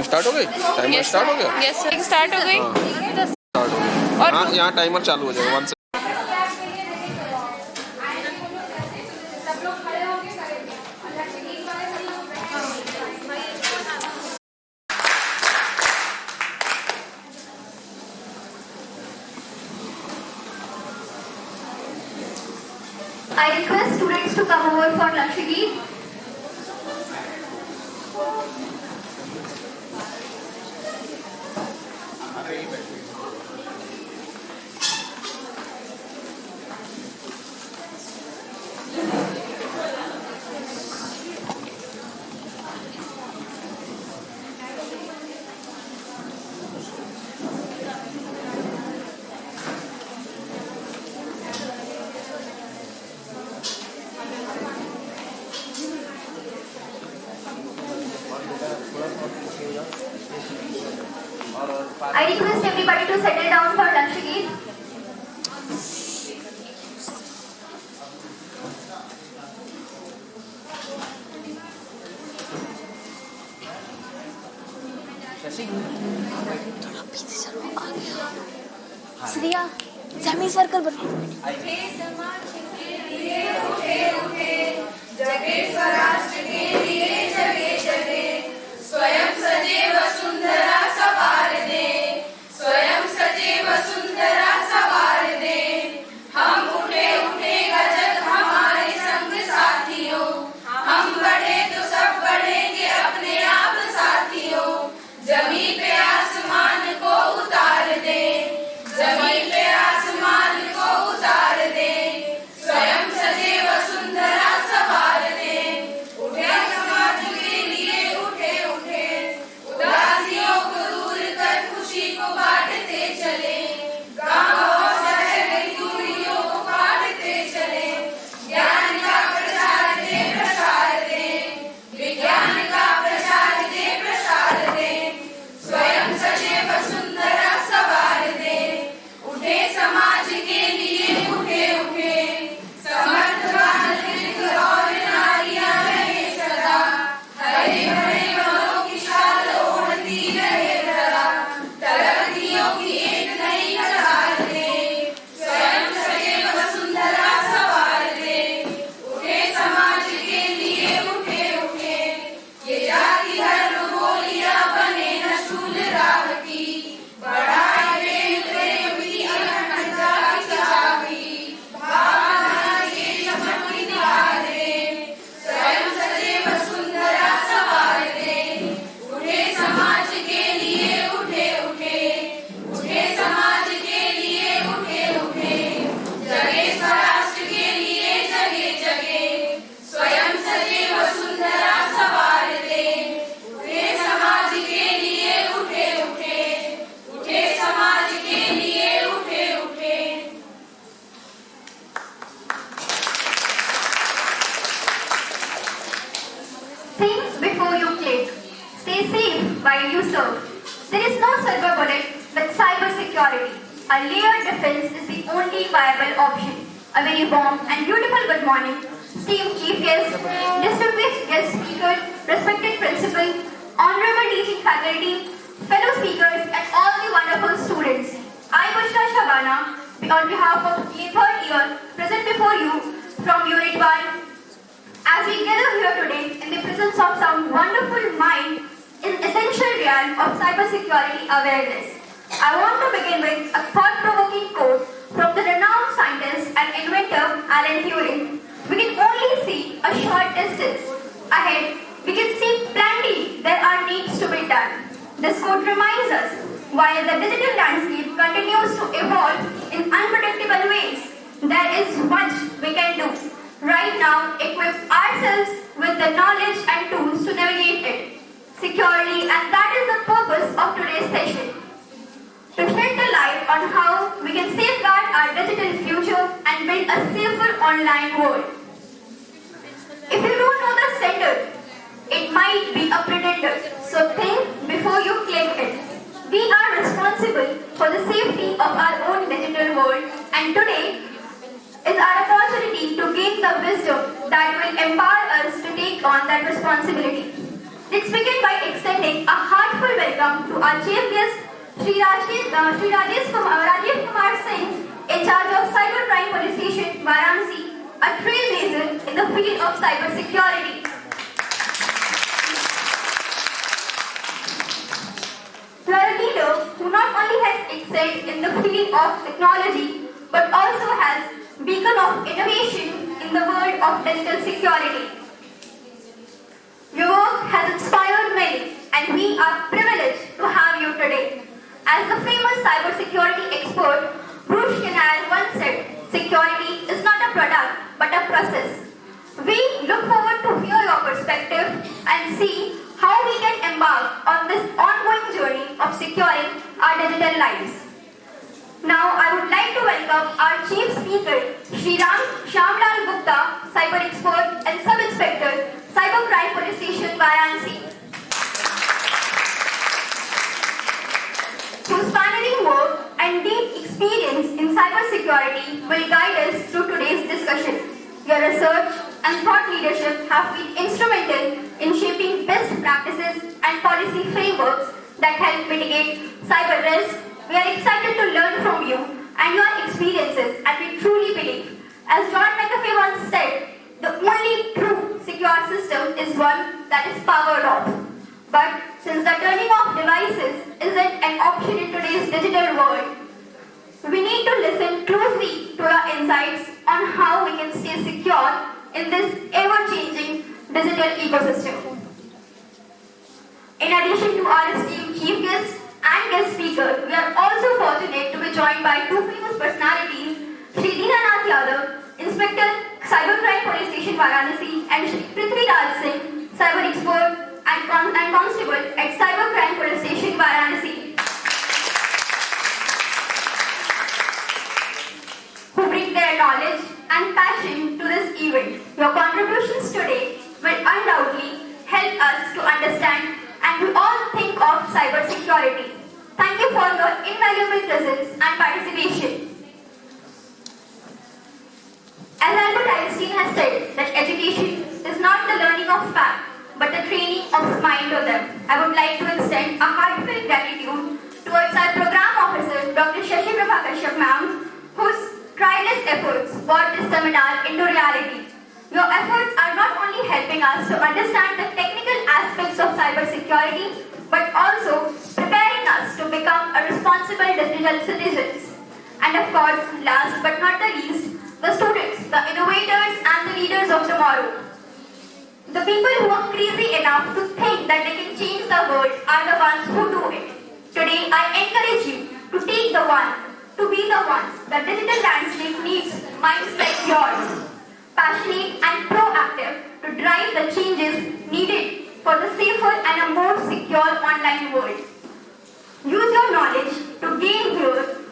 Start हो गई? Timer start हो गया? यस सर, स्टार्ट हो गई। स्टार्ट हो गई। और हाँ, यहाँ टाइमर चालू हो जाएगा। 1 second. I request students to come over for Lakshmi. I request everybody to settle down for Lakshmi. Shriya semi circle बना। जगे स्वराष्ट्र के लिए जगे जगे स्वयं सजे वसुंधरा सवार दे, स्वयं सजे वसुंधरा सवार दे। हम उठे उठे गजब हमारे संग साथियों, हम बढ़े तो सब बढ़ेंगे अपने आप साथियों। जमी पे आसमान को उतार दे, जमी पे आसमान को उतार दे, स्वयं सजे वसुंधरा सवार दे। उठे समाज के लिए उठे उठे, उदासियों को दूर कर खुशी को बांटते चले। गांव और शहर की दूरियों को काटते चले। ज्ञान का प्रचार दे, प्रसार दे, विज्ञान का प्रचार दे, प्रसार दे, स्वयं सजे वसुंधरा सवार दे। उठे समाज के लिए उठे उठे, समर्थवान लिंग और नारियां रहे सदा। हरे भरे वनों की शाल ओढ़ती रहे धरा, तरक्कियों की एक नई कतार दे, स्वयं सजे वसुंधरा सवार दे। उठे समाज के लिए उठे उठे, ये जाति धर्म बोलियां बने न शूल राह की। बढ़ाए प्रेम प्रेम की अखंडता की चाबी, भावना के चमक निखारे, स्वयं सजे वसुंधरा सवार दे। उठे समाज के लिए उठे उठे, उठे समाज के लिए उठे उठे, जगे स्वराष्ट्र के लिए जगे जगे, स्वयं सजे वसुंधरा सवार दे। उठे समाज के लिए उठे उठे, उठे समाज के लिए उठे उठे। Think before you click. Stay safe while you serve. There is no silver bullet with cyber security. A layered defense is the only viable option. A very warm and beautiful good morning, esteemed chief guest, distinguished guest speakers, respected principal, honorable teaching faculty, fellow speakers, and all the wonderful students. I, Bushra Shabana, on behalf of the third year, present before you from Unit 1. As we gather here today in the presence of some wonderful minds in essential realm of cybersecurity awareness, I want to begin with a thought-provoking quote from the renowned scientist and inventor Alan Turing. We can only see a short distance ahead. We can see plenty there are needs to be done. This quote reminds us, while the digital landscape continues to evolve in unpredictable ways, there is much we can do right now, equip ourselves with the knowledge and tools to navigate it securely, and that is the purpose of today's session. To shed the light on how we can safeguard our digital future and build a safer online world. If you don't know the sender, it might be a predator, so think before you click it. We are responsible for the safety of our own digital world, and today is our opportunity to gain the wisdom that will empower us to take on that responsibility. Let's begin by extending a heartfelt welcome to our chief guest, Shri Rajesh Kumar Singh, in charge of Cybercrime Police Station, Varanasi, a trailblazer in the field of cyber security. You are a leader who not only has excelled in the field of technology, but also has beacon of innovation in the world of digital security. Your work has inspired many, and we are privileged to have you today. As the famous cybersecurity expert Bruce Canal once said, security is not a product but a process. We look forward to hear your perspective and see how we can embark on this ongoing journey of securing our digital lives. Now I would like to welcome our chief speaker, Shri Shyamlal Gupta, cyber expert and sub-inspector, Cybercrime Police Station, Varanasi, whose pioneering work and deep experience in cybersecurity will guide us through today's discussion. Your research and thought leadership have been instrumental in shaping best practices and policy frameworks that help mitigate cyber risk. We are excited to learn from you and your experiences, and we truly believe, as John McAfee once said, the only true secure system is one that is powered off. But since the turning off devices isn't an option in today's digital world, we need to listen closely to your insights on how we can stay secure in this ever-changing digital ecosystem. In addition to our esteemed chief guest and guest speaker, we are also fortunate to be joined by two famous personalities, Shri Dinanath Yadav, Inspector Cybercrime Police Station Varanasi, and Shri Prithviraj Singh, Cyber Expert and Constable at Cybercrime Police Station Varanasi, who bring their knowledge and passion to this event. Your contributions today will undoubtedly help us to understand and we all think of cybersecurity. Thank you for your invaluable presence and participation. As Albert Einstein has said, that education is not the learning of fact, but the training of mind to them. I would like to extend a heartfelt gratitude towards our program officer, Dr. Shashi Prabha Kashyap ma'am, whose tireless efforts brought this seminar into reality. Your efforts are not only helping us to understand the technical aspects of cybersecurity, but also preparing us to become a responsible digital citizens. And of course, last but not the least, the students, the innovators and the leaders of tomorrow. The people who are crazy enough to think that they can change the world are the ones who do it. Today, I encourage you to take the one, to be the ones. The digital landscape needs minds like yours, passionate and proactive to drive the changes needed for the safer and a more secure online world. Use your knowledge to gain growth,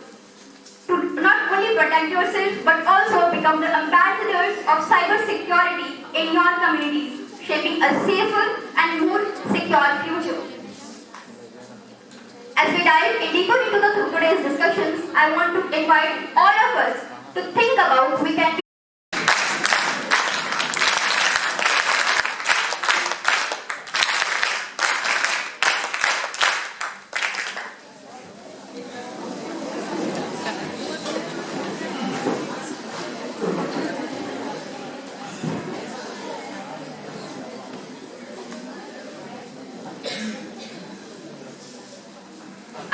to not only protect yourself but also become the ambassadors of cybersecurity in your communities, shaping a safer and more secure future. As we dive deeper into today's discussions, I want to invite all of us to think about we can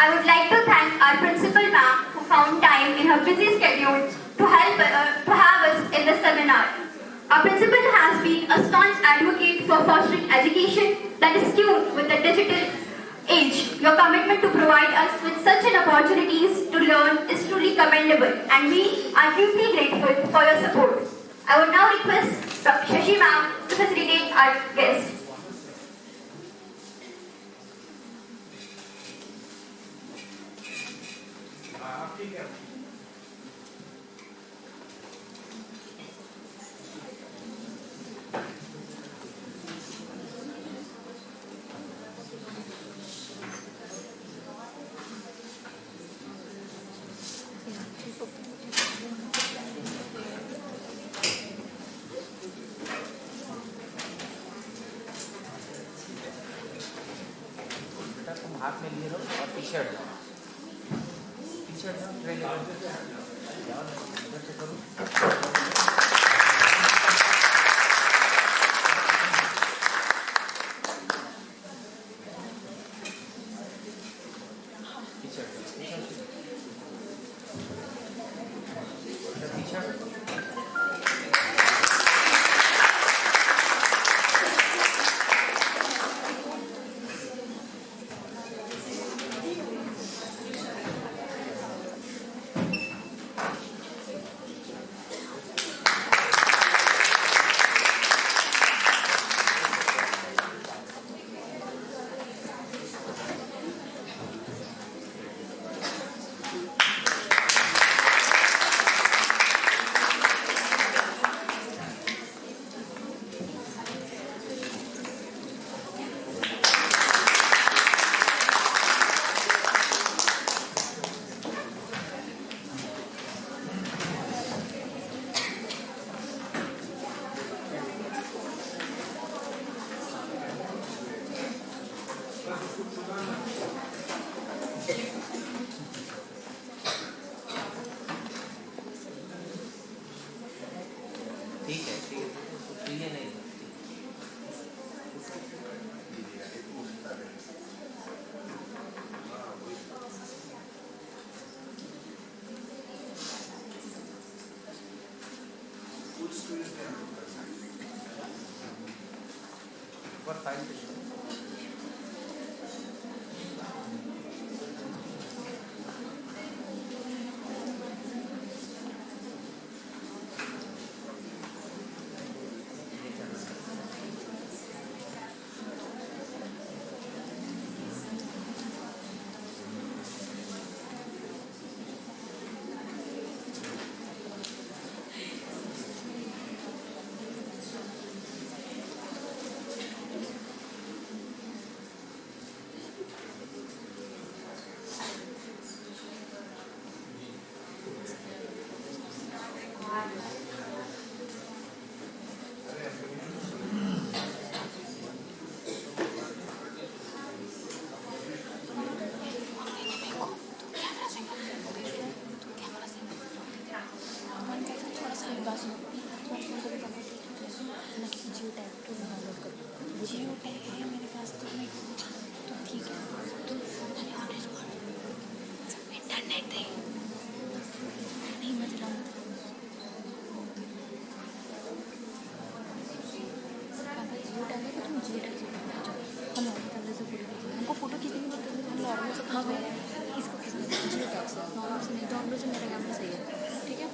I would like to thank our principal ma'am who found time in her busy schedule to have us in this seminar. Our principal has been a staunch advocate for fostering education that is tuned with the digital age. Your commitment to provide us with such an opportunities to learn is truly commendable, and we are deeply grateful for your support. I would now request Dr. Shashi ma'am to facilitate our guest. तुम्हारा हाथ में लिए रहो और पीछे हट जाओ, पीछे हट जाओ, ट्रेन जाओ, इधर से करो। ठीक है, ठीक है, तो ये नहीं ऊपर फाइल पे जियो टैग है मेरे पास, तो मैं तो ठीक है, तो इंटरनेट दे नहीं मत रहा पापा, जियो टैग है तो तुम जियो टैग से हम नॉर्मल से हमको फोटो खींचने की जरूरत है, नॉर्मल से हाँ भैया इसको खींचना जियो टैग से, नॉर्मल से नहीं, नॉर्मल से मेरा कैमरा सही है, ठीक है,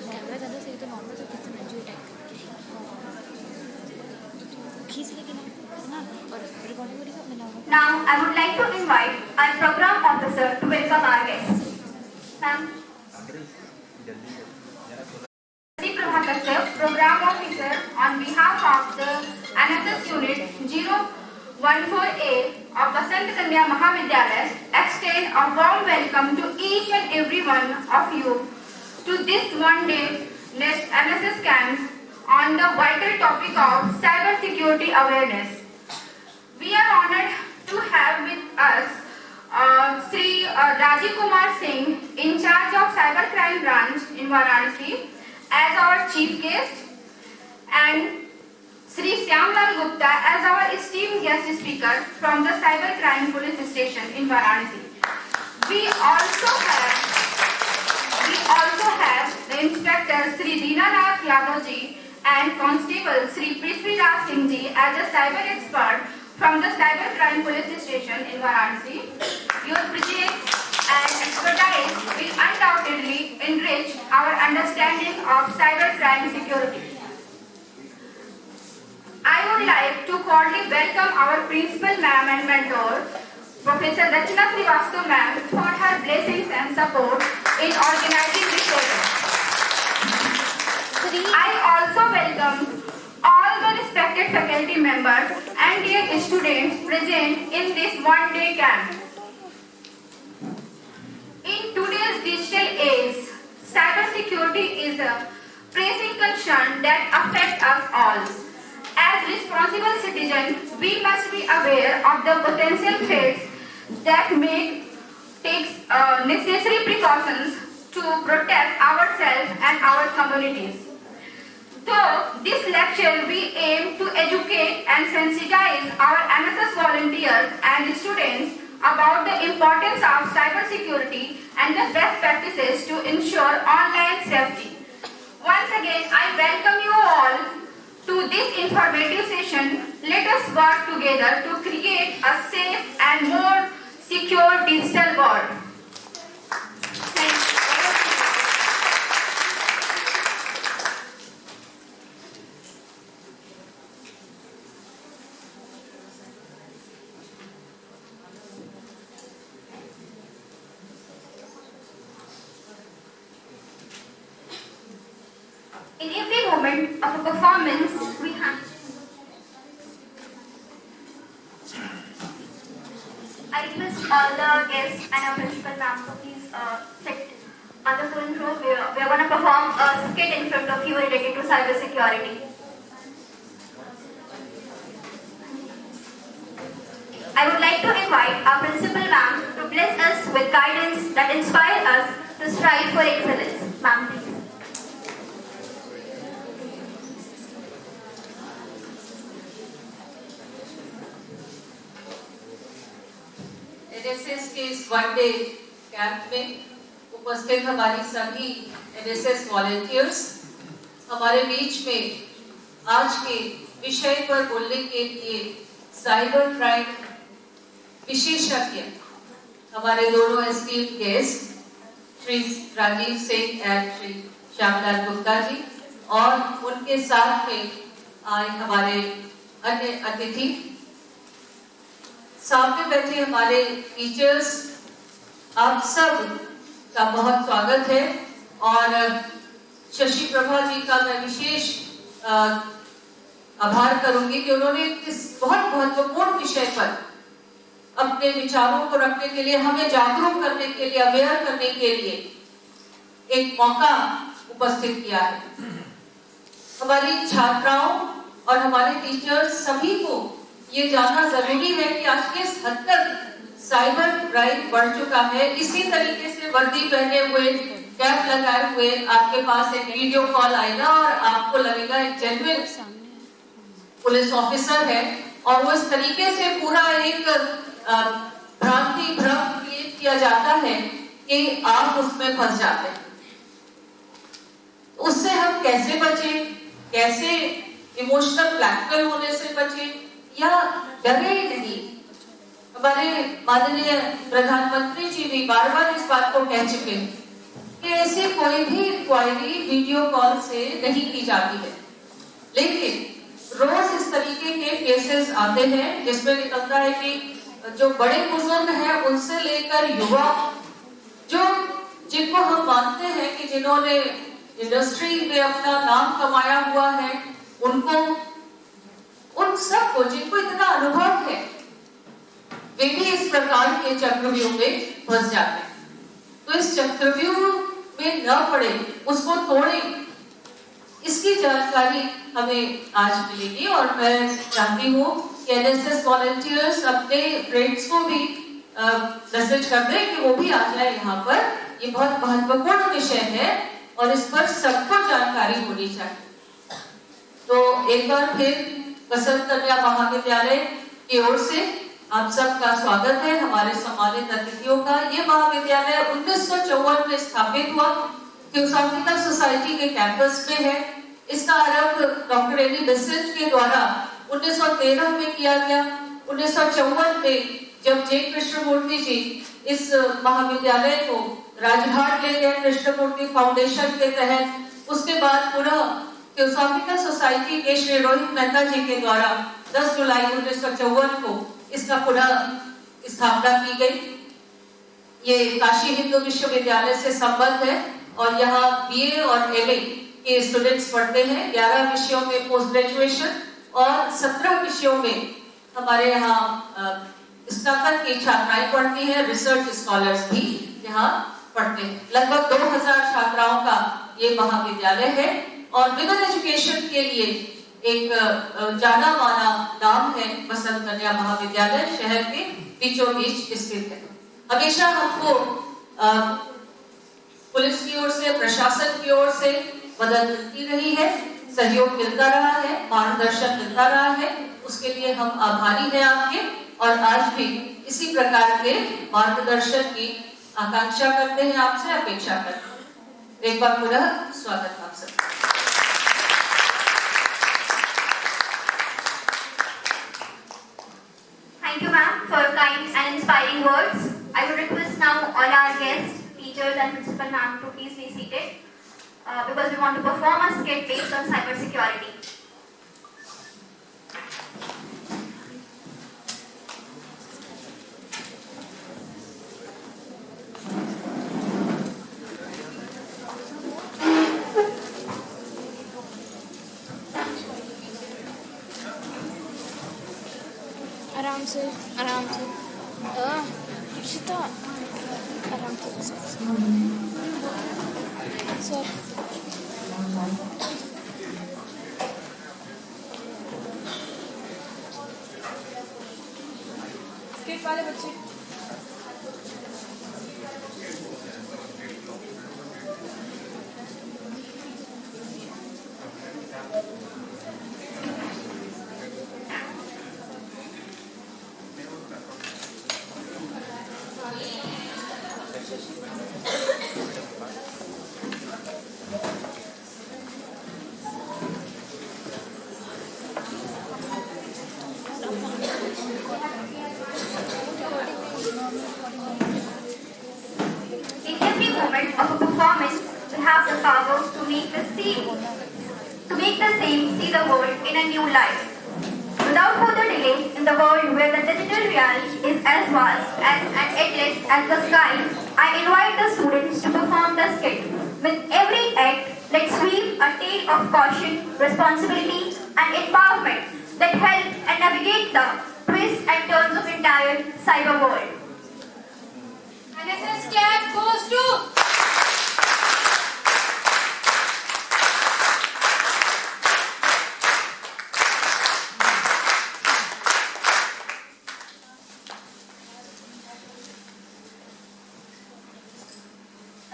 कैमरा ज़्यादा सही तो नॉर्मल से खींचना जियो टैग खींच लेके ना और रिकॉर्डिंग बनाओ। Now, I would like to invite our program officer to welcome our guests. Ma'am. Sri Prabha Kashyap, program officer on behalf of the NSS unit 014A of Basant Kanya Mahavidyalaya, extend a warm welcome to each and every one of you to this one-day NSS camp on the vital topic of cyber security awareness. We are honored to have with us Sri Rajiv Kumar Singh, in charge of Cybercrime Branch in Varanasi, as our chief guest, and Sri Syamlal Gupta as our esteemed guest speaker from the Cybercrime Police Station in Varanasi. We also have the Inspector Sri Dinanath Yadavji and Constable Sri Prithviraj Singh Ji as a cyber expert from the Cybercrime Police Station in Varanasi. Your presence and expertise will undoubtedly enrich our understanding of cybercrime security. I would like to cordially welcome our principal ma'am and mentor, Professor Rachna Srivastav ma'am, for her blessings and support in organizing this event. I also welcome all the respected faculty members and dear students present in this one-day camp. In today's digital age, cybersecurity is a pressing concern that affects us all. As responsible citizens, we must be aware of the potential threats that may take necessary precautions to protect ourselves and our communities. Through this lecture, we aim to educate and sensitize our NSS volunteers and students about the importance of cybersecurity and the best practices to ensure online safety. Once again, I welcome you all to this informative session. Let us work together to create a safe and more secure digital world. Thank you. In every moment of a performance, we have. I request all the guests and our principal ma'am to please sit on the front row. We are going to perform a skit in front of you related to cybersecurity. I would like to invite our principal ma'am to bless us with guidance that inspire us to strive for excellence. Ma'am, please. NSS के इस one day camp में उपस्थित हमारी सभी NSS volunteers, हमारे बीच में आज के विषय पर बोलने के लिए साइबर क्राइम विशेषज्ञ हमारे दोनों esteemed guest Shri Rajiv Singh and Shri Shyamlal Gupta ji, और उनके साथ में आए हमारे अन्य अतिथि, सामने बैठे हमारे टीचर्स, आप सब का बहुत स्वागत है। और शशि प्रभा जी का मैं विशेष आभार करूंगी कि उन्होंने इस बहुत महत्वपूर्ण विषय पर अपने विचारों को रखने के लिए, हमें जागरूक करने के लिए, अवेयर करने के लिए एक मौका उपस्थित किया है। हमारी छात्राओं और हमारे टीचर्स सभी को ये जानना जरूरी है कि आज किस हद तक साइबर क्राइम बढ़ चुका है। इसी तरीके से वर्दी पहने हुए, कैप लगाए हुए आपके पास एक वीडियो कॉल आएगा और आपको लगेगा एक जेन्युइन पुलिस ऑफिसर है, और वो इस तरीके से पूरा एक भ्रम क्रिएट किया जाता है कि आप उसमें फंस जाते हैं। उससे हम कैसे बचें, कैसे इमोशनल ब्लैकमेल होने से बचें या डरे नहीं। हमारे माननीय प्रधानमंत्री जी भी बार बार इस बात को कह चुके हैं कि ऐसी कोई भी इंक्वायरी वीडियो कॉल से नहीं की जाती है, लेकिन रोज इस तरीके के केसेस आते हैं जिसमें निकलता है कि जो बड़े बुजुर्ग हैं उनसे लेकर युवा, जो जिनको हम मानते हैं कि जिन्होंने इंडस्ट्री में अपना नाम कमाया हुआ है, उनको, उन सबको जिनको इतना अनुभव है, वे भी इस प्रकार के चक्रव्यूह में फंस जाते हैं। तो इस चक्रव्यूह में न पड़े, उसको तोड़े, इसकी जानकारी हमें आज मिलेगी। और मैं चाहती हूँ कि एनएसएस वॉलंटियर्स अपने फ्रेंड्स को भी मैसेज कर दें कि वो भी आ जाए यहाँ पर। ये बहुत महत्वपूर्ण विषय है और इस पर सबको जानकारी होनी चाहिए। तो एक बार फिर बसंत कन्या महाविद्यालय की ओर से आप सबका स्वागत है, हमारे सम्मानित अतिथियों का। ये महाविद्यालय 1954 में स्थापित हुआ, थियोसॉफिकल सोसाइटी के कैंपस में है। इसका आरंभ डॉक्टर एनी बेसेंट के द्वारा 1913 में किया गया। 1954 में जब जे कृष्णमूर्ति जी इस महाविद्यालय को राजघाट ले गए कृष्णमूर्ति फाउंडेशन के तहत, उसके बाद पुनः थियोसॉफिकल सोसाइटी के श्री रोहित मेहता जी के द्वारा 10 जुलाई 1954 को इसका पुनः स्थापना की गई। ये काशी हिंदू विश्वविद्यालय से संबद्ध है और यहाँ बीए और एमए के स्टूडेंट्स पढ़ते हैं। 11 विषयों में पोस्ट ग्रेजुएशन और 17 विषयों में हमारे यहाँ स्नातक की छात्राएं पढ़ती हैं। रिसर्च स्कॉलर्स भी यहाँ पढ़ते हैं। लगभग 2000 छात्राओं का ये महाविद्यालय है और विमेन एजुकेशन के लिए एक जाना माना नाम है, वसंत कन्या महाविद्यालय शहर के बीचों बीच स्थित है। हमेशा हमको पुलिस की ओर से, प्रशासन की ओर से मदद मिलती रही है, सहयोग मिलता रहा है, मार्गदर्शन मिलता रहा है, उसके लिए हम आभारी हैं आपके। और आज भी इसी प्रकार के मार्गदर्शन की आकांक्षा करते हैं आपसे, अपेक्षा करते हैं। एक बार पुनः स्वागत आप सबका। Thank you, ma'am, for kind and inspiring words. I would request now all our guests, teachers, and principal ma'am to please be seated because we want to perform a skit based on cyber security. आराम से हर्षिता, आराम से sir. Skit वाले बच्चे In every moment of a performance, we have the power to make the same see the world in a new light. Without further delay, in the world where the digital reality is as vast and endless as the sky, I invite the students to perform the skit. With every act, let's weave a tale of caution, responsibility, and empowerment that help and navigate the twists and turns of entire cyber world. NSS cap goes to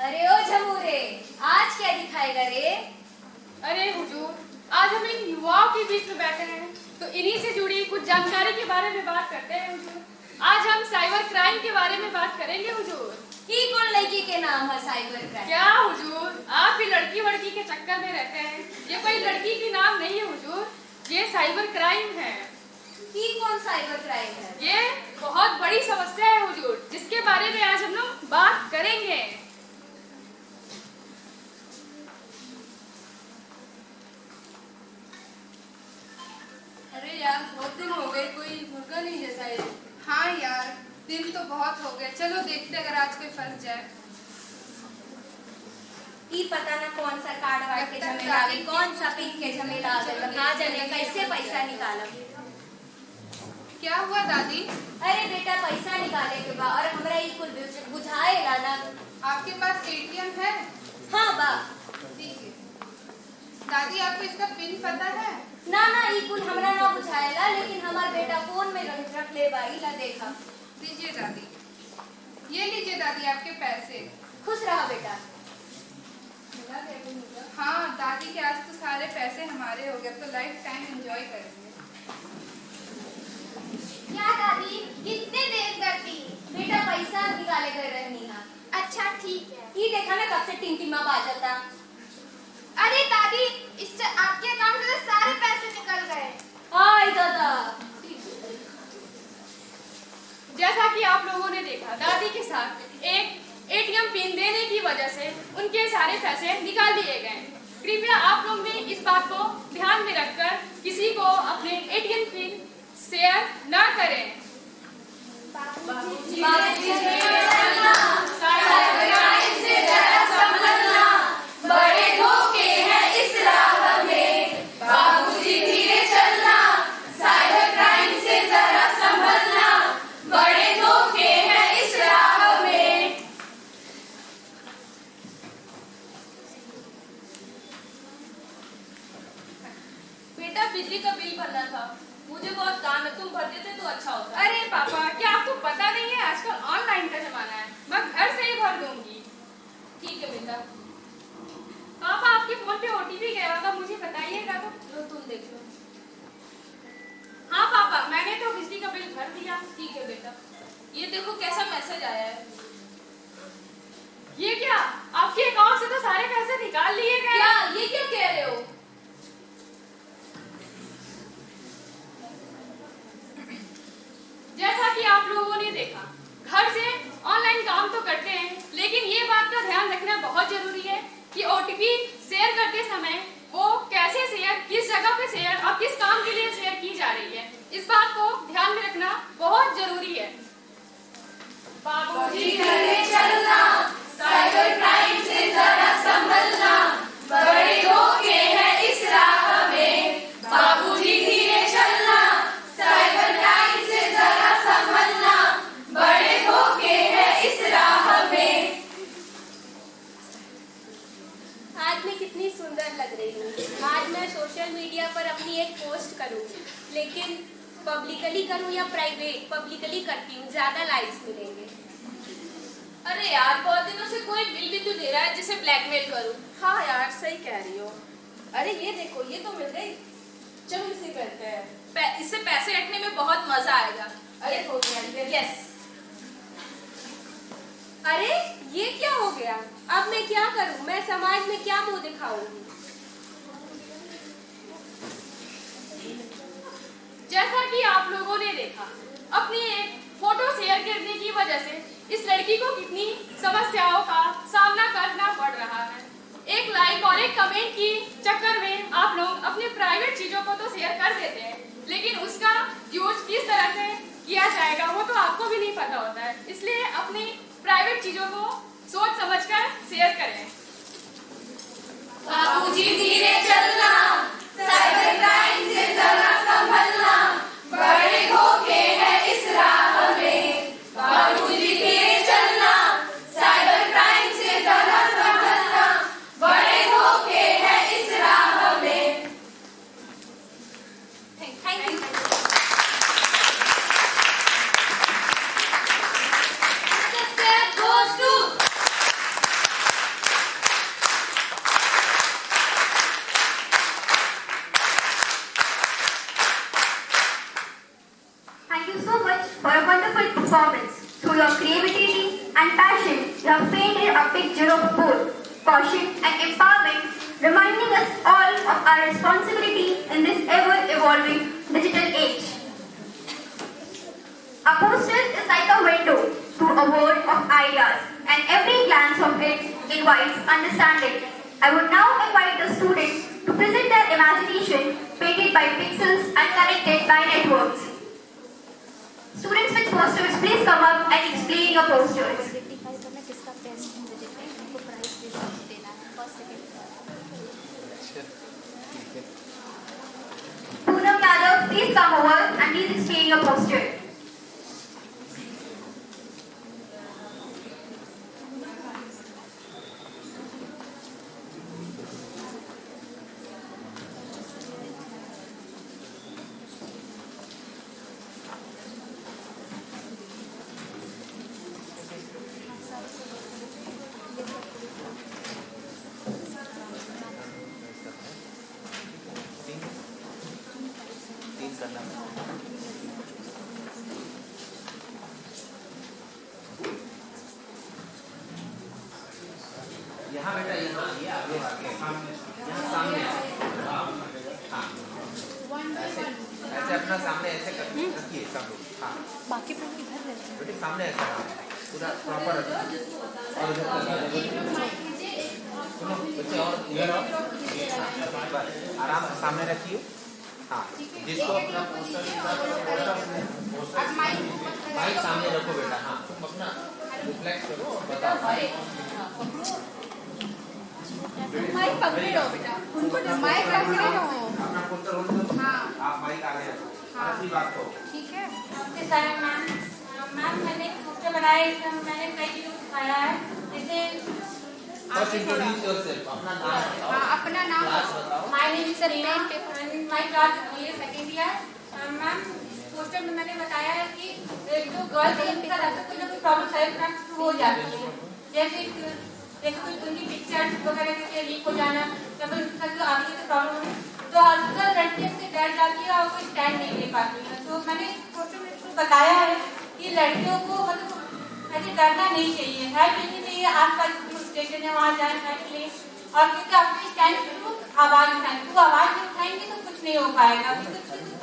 अरे ओ झमूरे, आज क्या दिखाएगा रे? अरे हुजूर, आज हम इन युवाओं के बीच में बैठे हैं तो इन्हीं से जुड़ी कुछ जानकारी के बारे में बात करते हैं हुजूर। आज हम साइबर क्राइम के बारे में बात करेंगे हुजूर। ही कौन लड़की के नाम है साइबर क्राइम? क्या हुजूर, आप भी लड़की वड़की के चक्कर में रहते हैं? ये कोई लड़की के नाम नहीं है हुजूर, ये साइबर क्राइम है। ही कौन साइबर क्राइम है? ये बहुत बड़ी समस्या है हुजूर, जिसके बारे में आज हम लोग बात करेंगे। अरे यार, बहुत दिन हो गए, कोई मुर्गा नहीं जैसा है। हाँ यार, दिन तो बहुत हो गए। चलो देखते अगर आज कोई फंस जाए। ही पता ना कौन सा कार्ड वार्ड के झमेला आ गई, कौन सा पिन के झमेला आ गई, कहाँ जाने कैसे पैसा निकाला। क्या हुआ दादी? अरे बेटा, पैसा निकाले के बा और हमरा ई कुल बुझाएला ना। आपके पास ATM है? हाँ बा। दीजिए। दादी, आपको इसका पिन पता है? ना ई कुल हमरा ना बुझाएला, लेकिन हमार बेटा फोन में रख ले बा, इला देखा। दीजिए दादी। ये लीजिए दादी आपके पैसे। खुश रहा बेटा। हाँ दादी के आज तो सारे पैसे हमारे हो गए, तो लाइफ टाइम एंजॉय करेंगे। क्या दादी, कितने देर करती? बेटा पैसा निकाले गए रहनी ना। अच्छा ठीक है। ये देखा ना कब से टिमटिमा बाजता। अरे दादी, इससे आपके अकाउंट से सारे पैसे निकल गए। हाय दादा। जैसा कि आप लोगों ने देखा, दादी के साथ एक ATM पिन देने की वजह से उनके सारे पैसे निकाल लिए गए। कृपया आप लोग भी इस बात को ध्यान में रखकर किसी को अपने ATM पिन शेयर ना करें। बड़े धोखे हैं इस राह में, बाबूजी धीरे चलना, साइबर क्राइम से जरा संभलना। बड़े धोखे हैं इस राह में। बेटा देखो कैसा मैसेज आया है। ये क्या, आपके अकाउंट से तो सारे पैसे निकाल लिए गए। क्या ये क्या कह रहे हो? जैसा कि आप लोगों ने देखा, घर से ऑनलाइन काम तो करते हैं, लेकिन ये बात का ध्यान रखना बहुत जरूरी है कि ओटीपी शेयर करते समय वो कैसे शेयर, किस जगह पे शेयर और किस काम के लिए शेयर की जा रही है, इस बात को ध्यान में रखना बहुत जरूरी है। बाबूजी घरे चलना, साइबर क्राइम से जरा संभलना, बड़े होके है इस राह में। बाबूजी धीरे चलना, साइबर क्राइम से जरा संभलना, बड़े होके है इस राह में। आज मैं कितनी सुंदर लग रही हूँ। आज मैं सोशल मीडिया पर अपनी एक पोस्ट करूँगी, लेकिन पब्लिकली करूँ या प्राइवेट? पब्लिकली करती हूँ, ज्यादा लाइक्स मिलेंगे। अरे यार, बहुत दिनों से कोई बिल भी तो दे रहा है जिसे ब्लैकमेल करूं। हाँ यार, सही कह रही हो। अरे ये देखो, ये तो मिल गई, चलो इसे करते हैं। इससे पैसे रखने में बहुत मजा आएगा। अरे हो गया। यस। अरे ये क्या हो गया? अब मैं क्या करूं? मैं समाज में क्या मुंह दिखाऊंगी? जैसा कि आप लोगों ने देखा, अपनी एक फोटो शेयर करने की वजह से इस लड़की को कितनी समस्याओं का सामना करना पड़ रहा है। एक लाइक और एक कमेंट की चक्कर में आप लोग अपने प्राइवेट चीजों को तो शेयर कर देते हैं, लेकिन उसका यूज किस तरह से किया जाएगा वो तो आपको भी नहीं पता होता है। इसलिए अपनी प्राइवेट चीजों को सोच समझकर शेयर करें। बाबूजी धीरे चलना, साइबर क्राइम से जरा संभलना, बड़े होके है इस राह में। बाबूजी धीरे चलना, साइबर क्राइम से जरा संभलना, बड़े होके है इस राह में। Thank you. goes to Thank you so much for a wonderful performance. Through your creativity and passion, you have painted a picture of both caution and empowerment, reminding us all of our responsibility in this ever-evolving digital age. A poster is like a window to a world of ideas, and every glance of it invites understanding. I would now invite the students to present their imagination painted by pixels and connected by networks. Students with posters, please come up and explain your posters. Identify करना किसका best visit है, उनको prize देना है। First second Poonam Yadav, please come over and please explain your poster. यहाँ बेटा, यहाँ ये आगे आगे, यहाँ सामने। हाँ, ऐसे ऐसे अपना सामने ऐसे रखिए सब लोग। हाँ, बाकी लोग इधर रहते हैं। बेटे सामने ऐसा पूरा प्रॉपर रखिए। और सुनो बच्चे, और इधर आओ। आराम से सामने रखिए। हाँ, जिसको अपना पोस्टर माइक सामने रखो बेटा। हाँ, तुम अपना रिफ्लेक्ट करो और बताओ। माइक पकड़े रहो बेटा, उनको माइक पकड़े रहो। अपना पोस्टर होल्ड करो। हाँ, आप माइक आगे रखो। ऐसी बात करो। ठीक है। नमस्ते सर। मैम मैंने एक पोस्टर बनाया है, इसमें मैंने कई चीज़ों को दिखाया है, जैसे First introduce yourself. अपना नाम बताओ। हाँ, अपना नाम क्लास बताओ। My name is Reena and my class ये सेकंड ईयर। मैम पोस्टर में मैंने बताया है कि जो गर्ल्स है उनका ऐसा कोई ना कोई प्रॉब्लम साइबर क्राइम से हो जाती है, जैसे कोई उनकी पिक्चर्स वगैरह के लीक हो जाना या फिर उनके साथ आगे से प्रॉब्लम है, तो आजकल लड़कियां से डर जाती है और कोई स्टैंड नहीं ले पाती है। तो मैंने पोस्टर में इसको बताया है कि लड़कियों को मतलब से डरना नहीं चाहिए, है कि नहीं? आसपास पुलिस स्टेशन है, वहाँ जाए है कि नहीं? और क्योंकि अपने स्टैंड पर आवाज उठाएंगे, तो आवाज नहीं उठाएंगे तो कुछ नहीं हो पाएगा, कुछ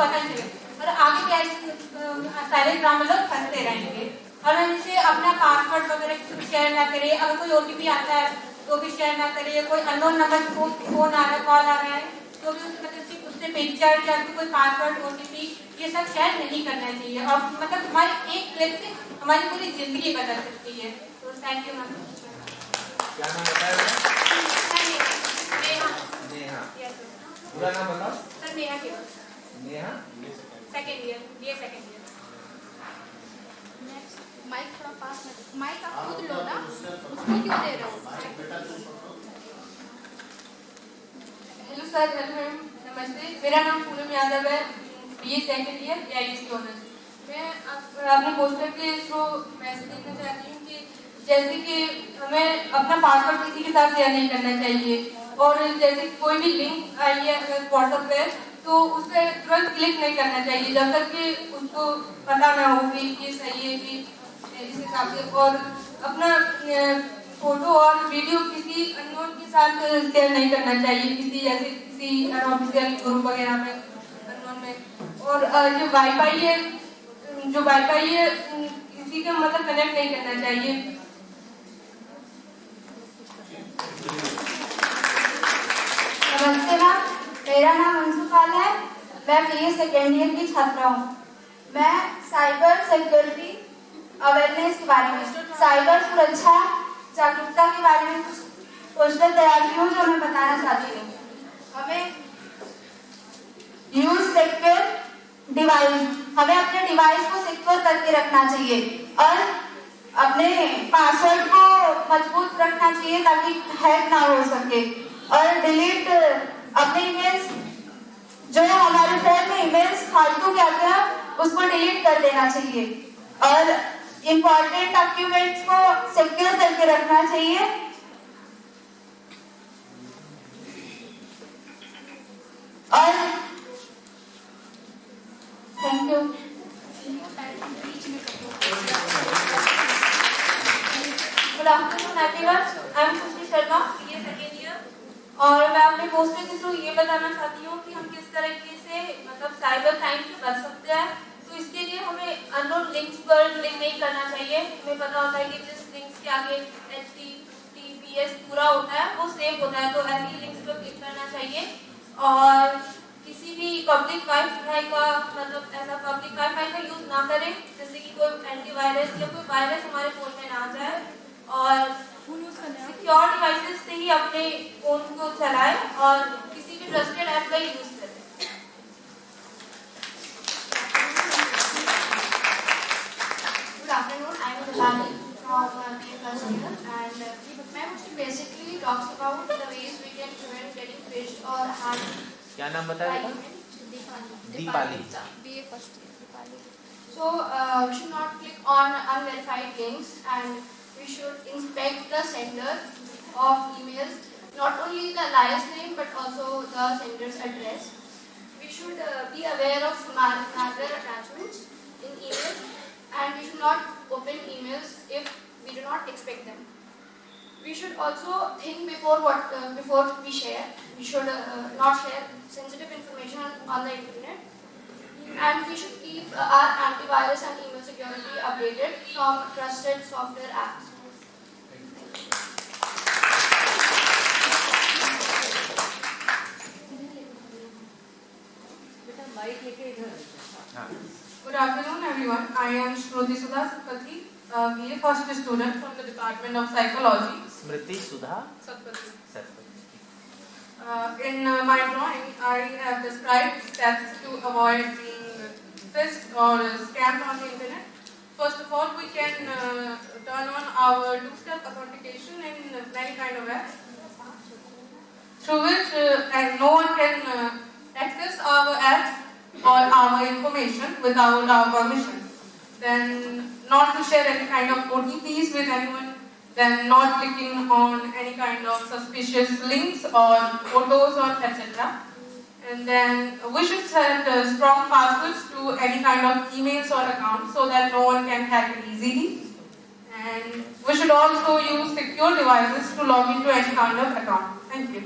पता नहीं चलेगा। और आगे भी ऐसे साइलेंट ड्रामा में लोग फंसते रहेंगे। और जैसे अपना पासवर्ड वगैरह शेयर ना करें, अगर कोई OTP आता है तो भी शेयर ना करें, कोई अननोन नंबर से फोन आ रहा है, कॉल आ रहा है, तो भी उससे पिक्चर या कोई पासवर्ड OTP ये सब शेयर नहीं करना चाहिए। और मतलब हमारी एक क्लिक से हमारी पूरी जिंदगी बदल सकती है। तो थैंक यू मैम। क्या नाम बताया? नेहा। नेहा। Yes sir. पूरा नाम बताओ। Sir Neha Kewal. Neha second year, BA second year. Mike थोड़ा पास में, माइक आप खुद लो ना, उसको क्यों दे रहे हो? हेलो सर, हेलो मैम, नमस्ते। मेरा नाम पूनम यादव है, BA second year, AIC honours. मैं अपने पोस्टर के थ्रू मैसेज देना चाहती हूँ कि जैसे कि हमें अपना पासवर्ड किसी के साथ शेयर नहीं करना चाहिए, और जैसे कोई भी लिंक आई है व्हाट्सएप पे तो उस पर तुरंत क्लिक नहीं करना चाहिए जब तक कि उसको पता ना हो कि ये सही है कि इस हिसाब से। और अपना फोटो और वीडियो किसी अननोन के साथ शेयर नहीं करना चाहिए, किसी जैसे किसी अनऑफिशियल ग्रुप वगैरह में, अननोन में। और जो वाईफाई है किसी का मतलब कनेक्ट नहीं करना चाहिए। नमस्ते मैम, मेरा नाम अंशु पाल है, मैं BA सेकेंड ईयर की छात्रा हूँ। मैं साइबर सिक्योरिटी अवेयरनेस के बारे में, साइबर सुरक्षा जागरूकता के बारे में कुछ पोस्टर तैयार की हूँ जो मैं बताना चाहती हूँ। हमें यूज सिक्योर डिवाइस, हमें अपने डिवाइस को सिक्योर करके रखना चाहिए और अपने पासवर्ड को मजबूत रखना चाहिए ताकि हैक ना हो सके। और डिलीट अपने ईमेल्स, जो हमारे फोन में ईमेल्स फालतू के आते हैं उसको डिलीट कर देना चाहिए। और इम्पोर्टेंट डॉक्यूमेंट्स को सिक्योर करके रखना चाहिए। और thank you. Good afternoon everyone, I am खुशी शर्मा, BA सेकेंड ईयर। और मैं अपने पोस्टर के थ्रू ये बताना चाहती हूँ कि हम किस तरीके से मतलब साइबर क्राइम से बच सकते हैं। तो इसके लिए हमें अननोन लिंक्स पर क्लिक नहीं करना चाहिए। हमें पता होता है कि जिस लिंक्स के आगे HTTPS पूरा होता है वो सेव होता है, तो ऐसी लिंक्स पर क्लिक करना चाहिए। और किसी भी पब्लिक वाईफाई का मतलब ऐसा पब्लिक वाईफाई का यूज ना करें जिससे कि कोई एंटीवायरस या कोई वायरस हमारे फोन में ना जाए। और सिक्योर डिवाइसेस से ही अपने फोन को चलाएं और किसी भी ट्रस्टेड ऐप का यूज करें। Good afternoon, I am Dilani from BA first year, and my motion basically talks about the ways we can prevent getting phished or hacked. क्या नाम बताया था? Deepali. BA first year, Deepali. So we should not click on unverified links, and we should inspect the sender of emails, not only the liar's name but also the sender's address. We should be aware of malware attachments in emails, and we should not open emails if we do not expect them. We should also think before we share. We should not share sensitive information on the internet. And we should keep our antivirus and email security updated from trusted software apps. Good afternoon, everyone. I am Shruti Sudha Satpathy, BA first student from the Department of Psychology. Smriti Sudha Satpathy. Satpathy. In my drawing, I have described steps to avoid being phished or scammed on the internet. First of all, we can turn on our two-step authentication in many kind of apps, through which no one can access our apps or our information without our permission. Then not to share any kind of OTPs with anyone, then not clicking on any kind of suspicious links or photos or etc. And then we should set strong passwords to any kind of emails or accounts so that no one can hack it easily. And we should also use secure devices to log into any kind of account. Thank you.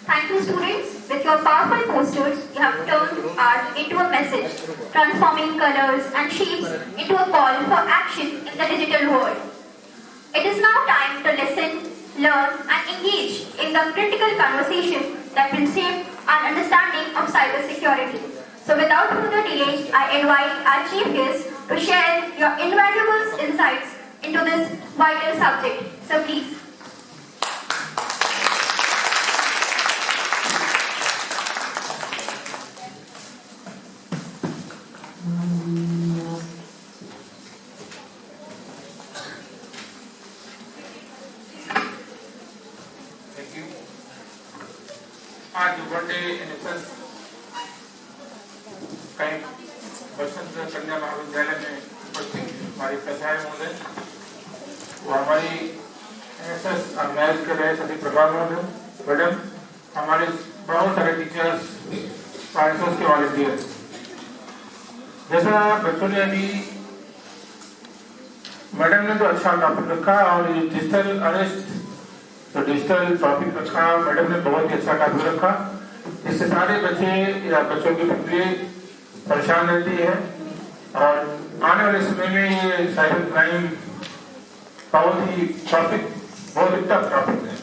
Thank you, students. With your powerful posters, you have turned art into a message, transforming colors and shapes into a call for action in the digital world. It is now time to listen, learn, and engage in the critical conversation that will shape our understanding of cybersecurity. So without further delay, I invite our chief guest to share your invaluable insights into this vital subject. So please. आज birthday NSS camp बसंत कन्या महाविद्यालय में उपस्थित हमारे प्रधान महोदय वो हमारी NSS organise कर रहे सभी प्रभाग महोदय मैडम हमारे बहुत सारे टीचर्स पार्षद के वॉलंटियर जैसा बच्चों ने अभी मैडम ने तो अच्छा टॉपिक रखा और ये डिजिटल अरेस्ट तो डिजिटल टॉपिक रखा मैडम ने बहुत ही अच्छा टॉपिक रखा इससे सारे बच्चे या बच्चों की फैमिली परेशान रहती है और आने वाले समय में ये साइबर क्राइम बहुत ही टफ टॉपिक है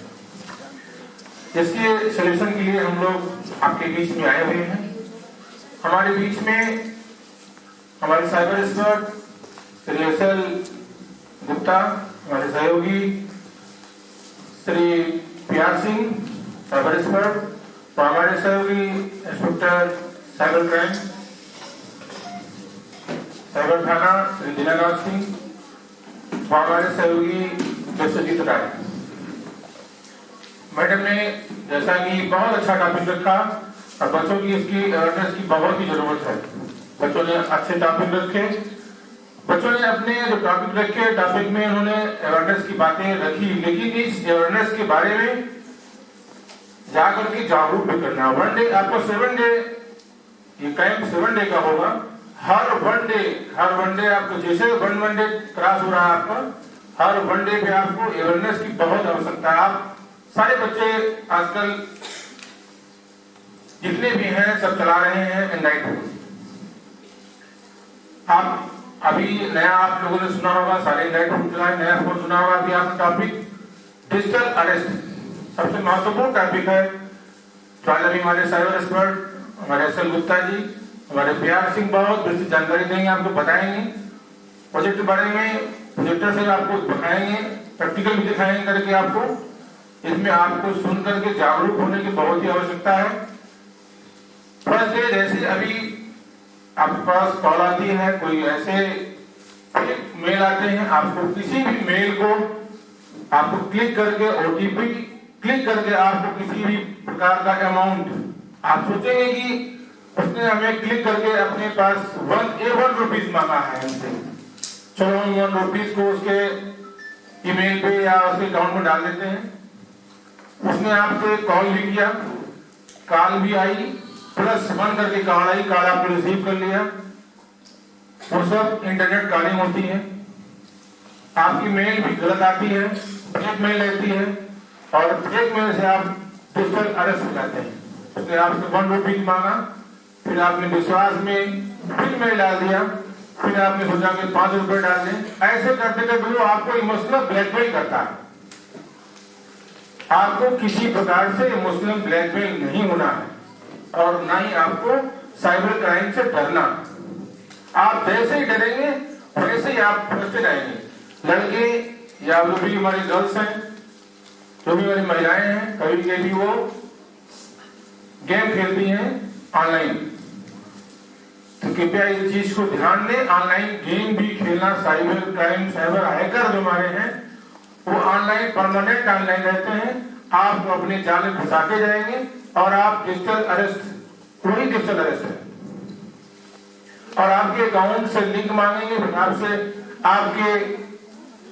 इसके सलूशन के लिए हम लोग आपके बीच में आए हुए हैं हमारे बीच में हमारे cyber expert Shri SL. Gupta हमारे सहयोगी श्री प्यार सिंह साइबर एक्सपर्ट और हमारे सहयोगी इंस्पेक्टर साइबर क्राइम साइबर थाना श्री दीनानाथ सिंह और हमारे सहयोगी विश्वजीत राय मैडम ने जैसा कि बहुत अच्छा टॉपिक रखा और बच्चों की इसकी अवेयरनेस की बहुत ही जरूरत है बच्चों ने अच्छे टॉपिक रखे बच्चों ने अपने जो टॉपिक रखे टॉपिक में उन्होंने अवेयरनेस की बातें रखी लेकिन इस अवेयरनेस के बारे में जाकर के जागरूक भी करना वन डे आपको 7 डे ये कैंप 7 डे का होगा हर वन डे आपको जैसे वन डे क्रॉस हो रहा है आपका हर वन डे पे आपको अवेयरनेस की बहुत आवश्यकता है आप सारे बच्चे आजकल जितने भी हैं सब चला रहे हैं एंड्रॉइड आप अभी नया आप लोगों ने सुना होगा सारे एंड्रॉइड फोन चलाए नया फोन सुना होगा अभी आपने टॉपिक डिजिटल अरेस्ट सबसे महत्वपूर्ण टॉपिक है तो आज अभी हमारे साइबर एक्सपर्ट हमारे एस.एल. गुप्ता जी हमारे प्यार सिंह बहुत विस्तृत जानकारी देंगे आपको बताएंगे प्रोजेक्ट के बारे में प्रोजेक्टर से आपको दिखाएंगे प्रैक्टिकल भी दिखाएंगे करके आपको इसमें आपको सुन करके जागरूक होने की बहुत ही आवश्यकता है फर्स्ट डे जैसे अभी आपके पास कॉल आती है कोई ऐसे मेल आते हैं आपको किसी भी मेल को आपको क्लिक करके ओटीपी क्लिक करके आपको किसी भी प्रकार का अमाउंट आप सोचेंगे कि उसने हमें क्लिक करके अपने पास 1 रुपीज मांगा है हमसे चलो हम 1 रुपीज को उसके ईमेल पे या उसके अकाउंट में डाल देते हैं उसने आपसे कॉल भी किया कॉल भी आई +1 करके कॉल आई कॉल आपने रिसीव कर लिया वो सब इंटरनेट कॉलिंग होती है आपकी मेल भी गलत आती है फेक मेल रहती है और फेक मेल से आप डिजिटल अरेस्ट हो जाते हैं उसने आपसे 1 रुपीज मांगा फिर आपने विश्वास में फिर मेल डाल दिया फिर आपने सोचा कि 5 रुपए डाल दें ऐसे करते करते वो आपको इमोशनल ब्लैकमेल करता है आपको किसी प्रकार से इमोशनल ब्लैकमेल नहीं होना है और ना ही आपको साइबर क्राइम से डरना आप जैसे ही डरेंगे वैसे ही आप फंसते रहेंगे लड़के या जो भी हमारी गर्ल्स हैं जो भी हमारी महिलाएं हैं कभी कभी वो गेम खेलती हैं ऑनलाइन तो कृपया इस चीज को ध्यान दें ऑनलाइन गेम भी खेलना साइबर क्राइम साइबर हैकर जो हमारे हैं वो ऑनलाइन परमानेंट ऑनलाइन रहते हैं आपको अपने जाल में फंसा के जाएंगे और आप डिजिटल अरेस्ट वही डिजिटल अरेस्ट है और आपके अकाउंट से लिंक मांगेंगे, फिर आपसे आपके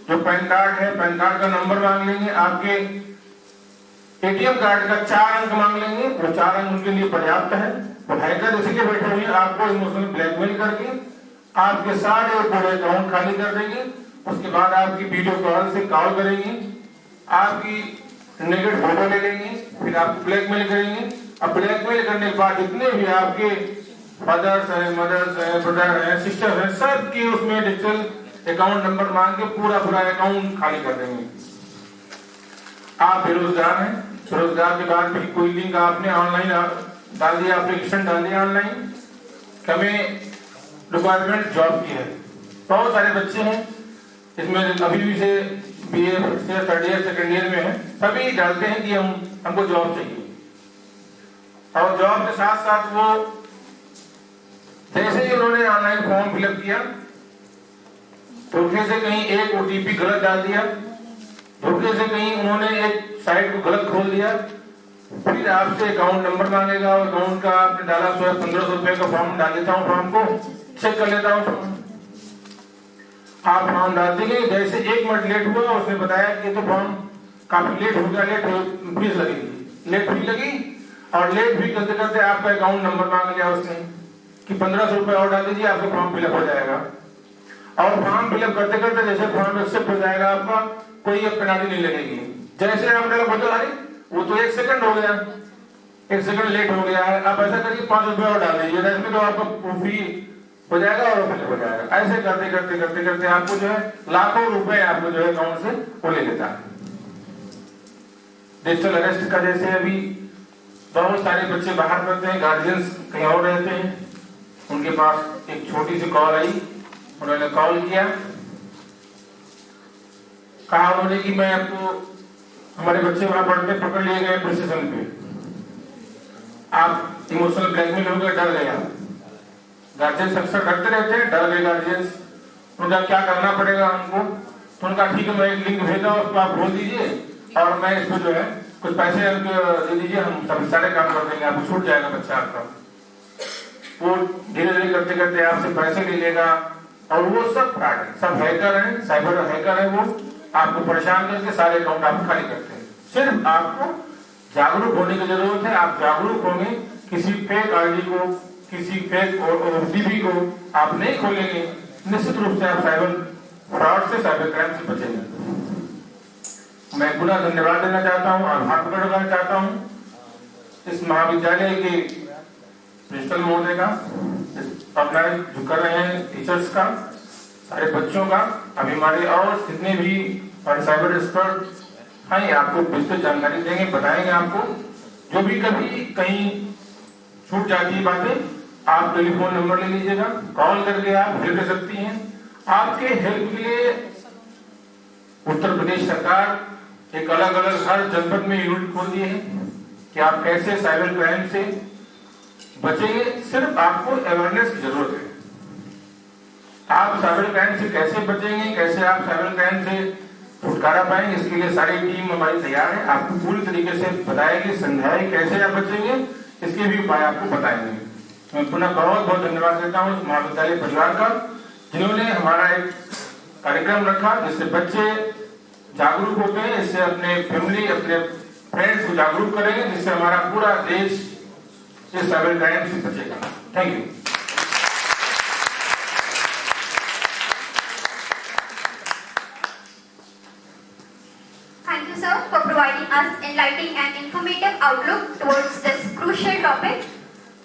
जो पैन कार्ड है, पैन कार्ड का नंबर मांग लेंगे, आपके एटीएम कार्ड का 4 अंक मांग लेंगे। वो 4 अंक उनके लिए पर्याप्त है। वो हैकर इसलिए बैठे हुए हैं आपको इमोशनल ब्लैकमेल करके आपके सारे पूरे अकाउंट खाली कर देंगे। उसके बाद आपकी वीडियो कॉल से कॉल करेंगे, आपकी नेगेटिव फोटो ले लेंगे, फिर आपको ब्लैकमेल करेंगे। अब ब्लैकमेल करने के बाद जितने भी आपके फादर्स हैं, मदर्स हैं, ब्रदर हैं, सिस्टर हैं, सबकी उसमें डिजिटल अकाउंट नंबर मांग के पूरा अकाउंट खाली कर देंगे। आप बेरोजगार हैं, बेरोजगार के बाद भी कोई लिंक आपने ऑनलाइन डाल दिया, एप्लीकेशन डाल दिया ऑनलाइन, हमें रिक्वायरमेंट जॉब की है। बहुत सारे बच्चे हैं इसमें अभी भी से BA से 3rd ईयर 2nd ईयर में है, सभी डालते हैं कि हमको जॉब चाहिए। और जॉब के साथ साथ वो जैसे ही उन्होंने ऑनलाइन फॉर्म फिलअप किया, धोखे से कहीं एक OTP गलत डाल दिया, धोखे से कहीं उन्होंने एक साइट को गलत खोल दिया, फिर आपसे अकाउंट नंबर मांगेगा और अकाउंट का आपने डाला 1500 रुपए का फॉर्म डाल देता हूँ, फॉर्म को चेक कर लेता हूँ। आप फॉर्म डाल देंगे, जैसे 1 मिनट लेट हुआ उसने बताया कि तो फॉर्म काफी लेट हो गया, लेट फीस लगेगी, लेट फीस लगी और लेट फी करते करते आपका अकाउंट नंबर मांग लिया उसने कि 1500 रुपए और डाल दीजिए, आपका फॉर्म फिलअप हो जाएगा। और फॉर्म फिलअप करते करते जैसे फॉर्म एक्सेप्ट हो जाएगा आपका, कोई पेनल्टी नहीं लगेगी। जैसे आपने बोला अरे वो तो 1 सेकंड हो गया, 1 सेकंड लेट हो गया है, आप ऐसा करिए 5 रुपए और डाल दीजिए, इसमें तो आपका फी हो जाएगा और फिलअप हो जाएगा। ऐसे करते करते करते करते आपको जो है लाखों रुपए आपको जो है अकाउंट से वो ले लेता है। डिजिटल अरेस्ट का जैसे अभी बहुत सारे बच्चे बाहर पढ़ते हैं, गार्जियंस कहीं और रहते हैं, उनके पास एक छोटी सी कॉल आई, उन्होंने कॉल किया, कहा उन्होंने कि मैं आपको हमारे बच्चे वहां पढ़ते पकड़ लिए गए पुलिस स्टेशन पे, आप इमोशनल ब्लैकमेल हो गए, डर गए। गार्जियंस अक्सर डरते रहते हैं, डर गए गार्जियंस, उनका क्या करना पड़ेगा हमको। तो उनका ठीक है, मैं एक लिंक भेजा उसको आप खोल दीजिए और मैं इसको जो है कुछ पैसे दे दीजिए, हम सब सारे काम कर देंगे, आपको छूट जाएगा बच्चा आपका। वो धीरे धीरे करते करते आपसे पैसे ले लेगा और वो सब फ्रॉड है, सब हैकर हैं, साइबर हैकर है, वो आपको परेशान करके सारे अकाउंट आप खाली करते हैं। सिर्फ आपको जागरूक होने की जरूरत है। आप जागरूक होंगे, किसी फेक आईडी को, किसी फेक OTP को आप नहीं खोलेंगे, निश्चित रूप से आप साइबर फ्रॉड से, साइबर क्राइम से बचेंगे। मैं पुनः धन्यवाद देना चाहता हूँ, आभार प्रकट करना चाहता हूँ इस महाविद्यालय के प्रिंसिपल महोदय का, ऑर्गेनाइज जो कर रहे हैं टीचर्स का, सारे बच्चों का, अभी हमारे और जितने भी साइबर एक्सपर्ट हैं आपको विस्तृत जानकारी देंगे, बताएंगे आपको। जो भी कभी कहीं छूट जाती है बातें, आप टेलीफोन नंबर ले लीजिएगा, कॉल करके आप हेल्प ले सकती हैं। आपके हेल्प के लिए उत्तर प्रदेश सरकार एक अलग अलग हर जनपद में यूनिट खोल दिए हैं कि आप कैसे साइबर क्राइम से बचेंगे। सिर्फ आपको अवेयरनेस की जरूरत है। आप साइबर क्राइम से कैसे बचेंगे, कैसे आप साइबर क्राइम से छुटकारा पाएंगे, इसके लिए सारी टीम हमारी तैयार है। आपको पूरी तरीके से बताएगी, समझाएगी कैसे आप बचेंगे, इसके भी उपाय आपको बताएंगे। मैं पुनः बहुत बहुत धन्यवाद देता हूँ महाविद्यालय परिवार का, जिन्होंने हमारा एक कार्यक्रम रखा जिससे बच्चे जागरूक होते हैं, इससे अपने फैमिली, अपने फ्रेंड्स को जागरूक करेंगे, जिससे हमारा पूरा देश इस साइबर क्राइम से बचेगा। Thank you. Thank you, sir, for providing us enlightening and informative outlook towards this crucial topic.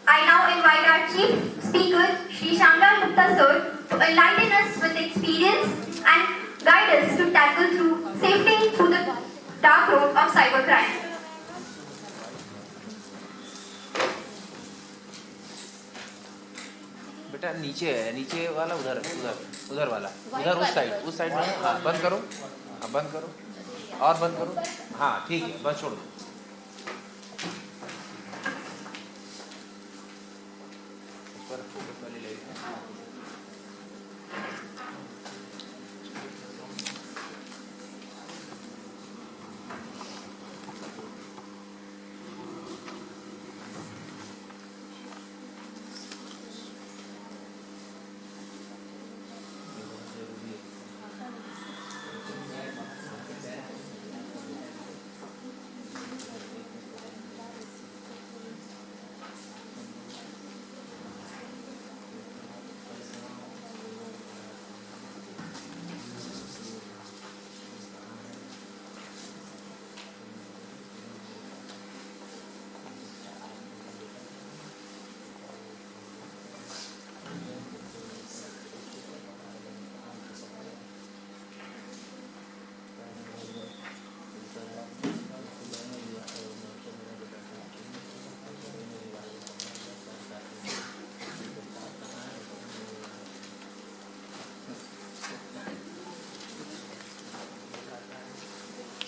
I now invite our chief speaker, Shri Shamlal Gupta sir, to enlighten us with experience and guide us to tackle through safety through the dark road of cybercrime. बेटा नीचे है, नीचे वाला उधर उधर उधर वाला, उधर उस साइड में। हाँ बंद करो, हाँ बंद करो और बंद करो। हाँ ठीक है, बस छोड़ दो।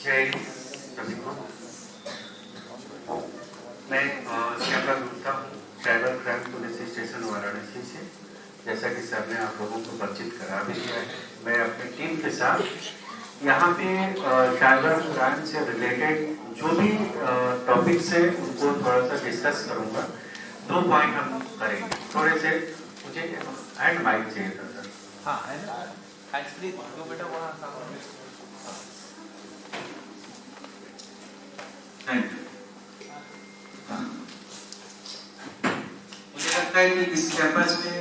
जय सभी को। मैं कैमरा गुप्ता हूँ, cyber crime police station Varanasi से। जैसा कि सर ने आप लोगों को परिचित करा भी दिया है, मैं अपनी टीम के साथ यहाँ पे साइबर क्राइम से रिलेटेड जो भी टॉपिक्स है उनको थोड़ा सा डिस्कस करूँगा। 2 पॉइंट हम करेंगे। थोड़े से मुझे हैंड माइक चाहिए था सर। हाँ हैंड्स फ्री दो बेटा वहाँ सामने। Thank you. मुझे लगता है कि इस कैंपस में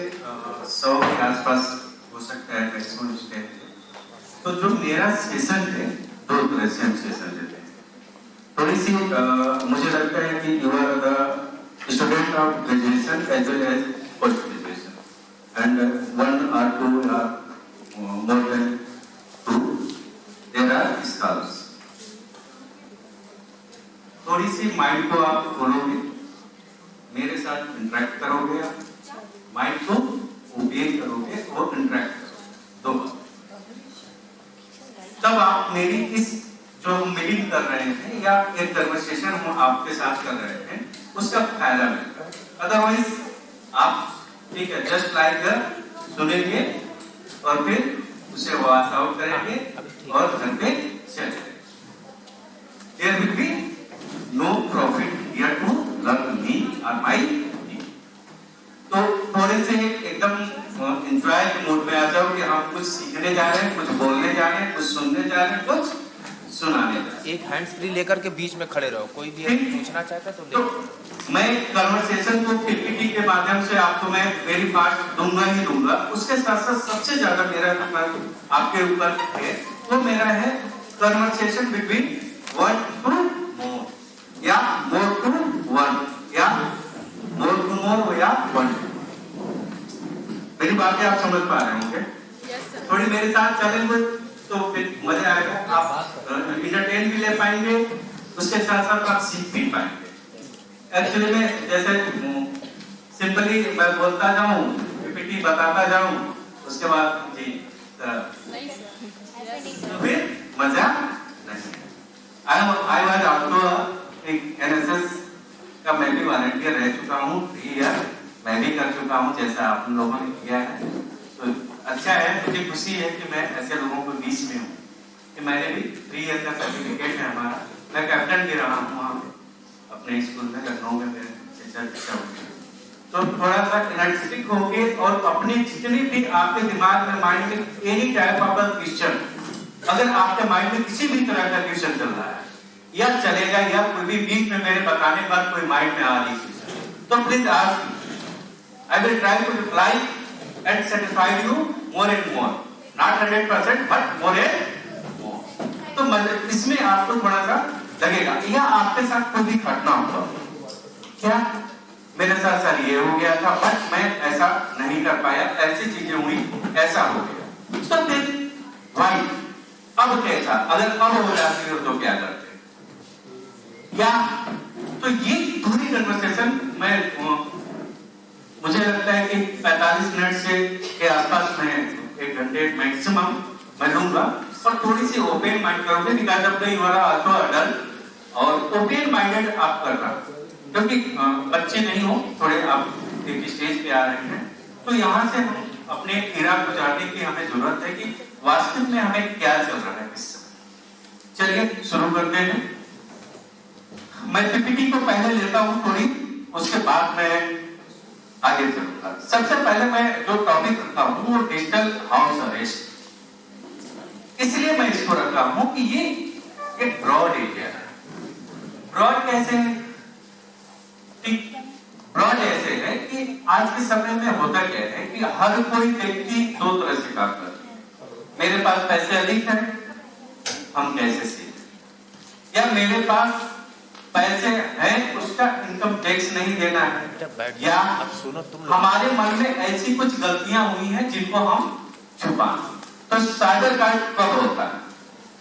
100 के आसपास हो सकता है मैक्सिमम स्टूडेंट। तो जो मेरा सेशन है 2 तरह से हम सेशन लेते हैं। थोड़ी सी मुझे लगता है कि you are the student of graduation as well as post graduation and 1 or 2 or more than 2 there are scholars। थोड़ी सी माइंड को आप खोलोगे, मेरे साथ इंटरेक्ट करोगे, माइंड को ओपन करोगे और इंटरेक्ट करोगे, 2 तब आप मेरी इस जो हम मीटिंग कर रहे हैं या एक कन्वर्सेशन हम आपके साथ कर रहे हैं उसका फायदा मिलता है। अदरवाइज आप ठीक है जस्ट लाइक सुनेंगे और फिर उसे वॉच आउट करेंगे और घर पे चले। There will be no profit here to learn me और माय। तो थोड़े से एकदम एंजॉय के मूड में आ जाओ कि हम कुछ सीखने जा रहे हैं, कुछ बोलने जा रहे हैं, कुछ सुनने जा रहे हैं, कुछ सुनाने जा रहे हैं। एक हैंड्स फ्री लेकर के बीच में खड़े रहो, कोई भी पूछना चाहता है तो मैं कन्वर्सेशन को पीपीटी के माध्यम से आपको मैं वेरी फास्ट दूंगा ही दूंगा। उसके साथ साथ सबसे ज्यादा मेरा आपके ऊपर है वो मेरा है कन्वर्सेशन बिटवीन 1 to more या more to 1 या more to more या 1। मेरी बातें आप समझ पा रहे होंगे? थोड़ी मेरे साथ चलेंगे तो फिर मजा आएगा। आप इंटरटेन भी ले पाएंगे, उसके साथ साथ आप सीख भी पाएंगे। एक्चुअली में जैसे सिंपली मैं बोलता जाऊं, पीपीटी बताता जाऊं, उसके बाद जी तो फिर मजा नहीं। आई वाज आल्सो एक एनएसएस का मैं भी वॉलंटियर रह चुका हूं 3 ईयर, मैं भी कर चुका हूं जैसा आप लोगों ने किया है। तो अच्छा है, मुझे खुशी है कि मैं ऐसे लोगों के बीच में हूँ कि मैंने भी 3 ईयर का सर्टिफिकेट है हमारा। मैं कैप्टन भी रहा हूँ वहाँ अपने स्कूल में, लखनऊ में मेरे शिक्षा। तो थोड़ा सा एनर्जेटिक होके और अपनी जितनी भी आपके दिमाग में माइंड में एनी टाइप ऑफ क्वेश्चन, अगर आपके माइंड में किसी भी तरह का क्वेश्चन चल रहा है या चलेगा या कोई भी बीच में मेरे बताने के बाद कोई माइंड में आ रही है तो please ask. I will try to reply and satisfy you more and more, not 100% but more and more। तो इसमें आपको थोड़ा सा लगेगा या आपके साथ कोई भी घटना होगा, क्या मेरे साथ सर ये हो गया था बट मैं ऐसा नहीं कर पाया, ऐसी चीजें हुई, ऐसा हो गया। तो फिर भाई अब कैसा, अगर अब हो जाती हो तो क्या करते या तो ये पूरी कन्वर्सेशन मैं मुझे लगता है कि 45 मिनट से के आसपास मैं 1 घंटे मैक्सिमम मैं लूंगा और थोड़ी सी ओपन माइंड करोगे because of the you are also adult और ओपन माइंडेड आप कर रहा क्योंकि बच्चे नहीं हो, थोड़े आप एक स्टेज पे आ रहे हैं। तो यहाँ से हम अपने इरा को जानने की हमें जरूरत है कि वास्तविक में हमें क्या चल रहा है इस समय। चलिए शुरू करते हैं। मैं पीपीटी को पहले लेता हूँ थोड़ी, उसके बाद मैं आगे चलूंगा। सबसे पहले मैं जो टॉपिक रखता हूँ वो डिजिटल हाउस अरेस्ट। इसलिए मैं इसको रखा हूँ कि ये एक ब्रॉड एरिया है। ब्रॉड कैसे है? ठीक, ब्रॉड ऐसे है कि आज के समय में होता क्या है कि हर कोई व्यक्ति 2 तरह से काम करता है। मेरे पास पैसे अधिक है, हम कैसे सीखें, या मेरे पास पैसे हैं, उसका इनकम टैक्स नहीं देना है, या हमारे मन में ऐसी कुछ गलतियां हुई हैं जिनको हम छुपा। तो साइबर क्राइम कब होता है?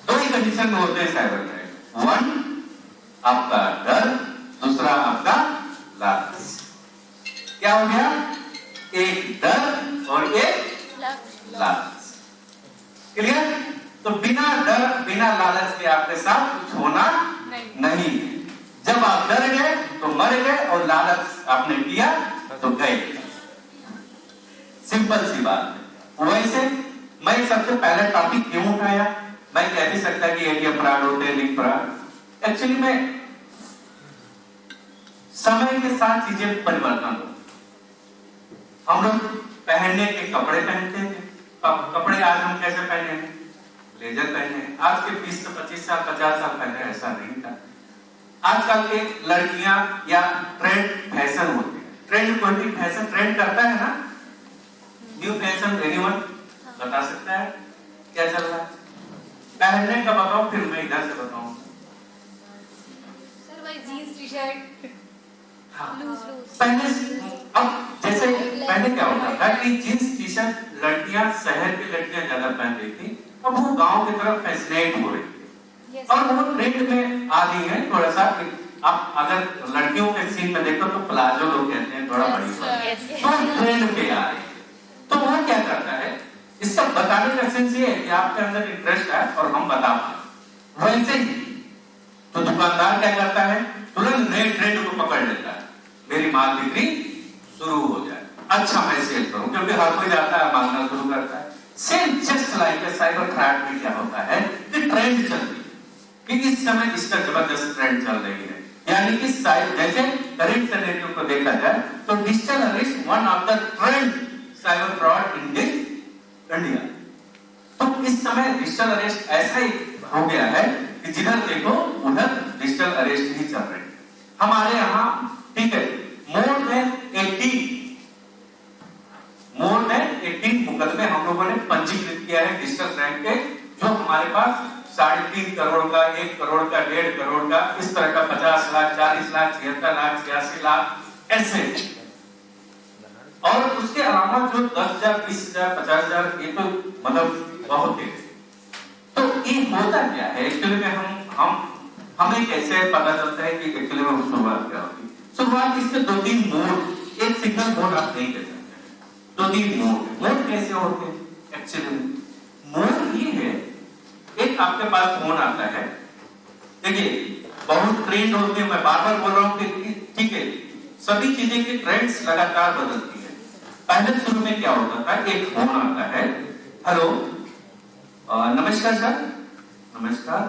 2 ही कंडीशन में होते हैं साइबर क्राइम। 1 आपका डर, दूसरा आपका लालच। क्या हो गया? एक डर और एक लालच। क्लियर? तो बिना डर बिना बिना लालच के आपके साथ कुछ होना नहीं। जब आप डर गए तो मर गए, और लालच आपने किया तो गए। सिंपल सी बात है। वैसे मैं सबसे पहले टॉपिक क्यों उठाया, मैं कह भी सकता कि एटीएम फ्रॉड होते हैं, लिंक फ्रॉड। एक्चुअली में समय के साथ चीजें परिवर्तन हो। हम लोग पहनने के कपड़े पहनते थे, कपड़े आज हम कैसे पहने हैं, ब्लेजर पहने हैं। आज के 20 से 25 साल 50 साल पहले ऐसा नहीं था। आजकल के लड़कियां या ट्रेंड फैशन होते हैं, ट्रेंड कोई भी फैशन ट्रेंड करता है ना, न्यू फैशन एनीवन बता सकता है क्या चल रहा है? पहनने का बताओ, फिर मैं इधर से बताऊं। सर वही जीन्स टी शर्ट पहले अब जैसे पहले क्या होता था कि जींस टी शर्ट लड़कियां, शहर की लड़कियां ज्यादा पहन रही थी, अब वो गांव की तरफ फैशनेट हो रही थी और वो ट्रेंड में आ रही है थोड़ा सा। आप अगर लड़कियों के सीन में देखो तो प्लाजो लोग कहते हैं, थोड़ा बड़ी तो ट्रेंड पे आ रही है। तो वो क्या करता है, इसका बताने का सेंस ये है कि आपके अंदर इंटरेस्ट है और हम बता पाए। वैसे ही तो दुकानदार क्या करता है, तुरंत नए ट्रेंड को पकड़ लेता है, मेरी माल बिक्री शुरू हो जाए, अच्छा मैं सेल करूं, क्योंकि हर कोई जाता है मांगना शुरू करता है। Same just like cyber fraud में क्या होता है कि ट्रेंड चल रही है, कि इस समय इसका जबरदस्त ट्रेंड चल रही है। यानी कि जैसे करंट सिनेरियो को देखा जाए तो digital arrest one of the trend cyber fraud in India. तो इस समय डिजिटल अरेस्ट ऐसा ही हो गया है कि जिधर देखो उधर डिजिटल अरेस्ट ही चल रहे हैं हमारे यहाँ। ठीक है, मोर देन 18 मुकदमे हम लोगों ने पंजीकृत किया है डिजिटल क्राइम के, जो हमारे पास 3.5 करोड़ का, 1 करोड़ का, 1.5 करोड़ का, इस तरह का 50 लाख, 40 लाख, 76 लाख, 86 लाख ऐसे। और उसके अलावा जो 10,000, 20,000, 50,000 ये तो मतलब बहुत है। तो ये होता क्या है एक्चुअली में, हमें कैसे पता चलता है कि एक्चुअली में शुरुआत क्या होगी? शुरुआत इसके 2-3 मोड, एक सिंगल मोड आप नहीं कह सकते, 2-3 मोड कैसे होते हैं? एक्चुअली मोड ये है, एक आपके पास फोन आता है, देखिए बहुत ट्रेंड होते हैं, मैं बार बार बोल रहा हूँ कि ठीक है सभी चीजें की ट्रेंड्स लगातार बदलती है। पहले शुरू में क्या होता था, एक फोन आता है, हेलो नमस्कार सर, नमस्कार,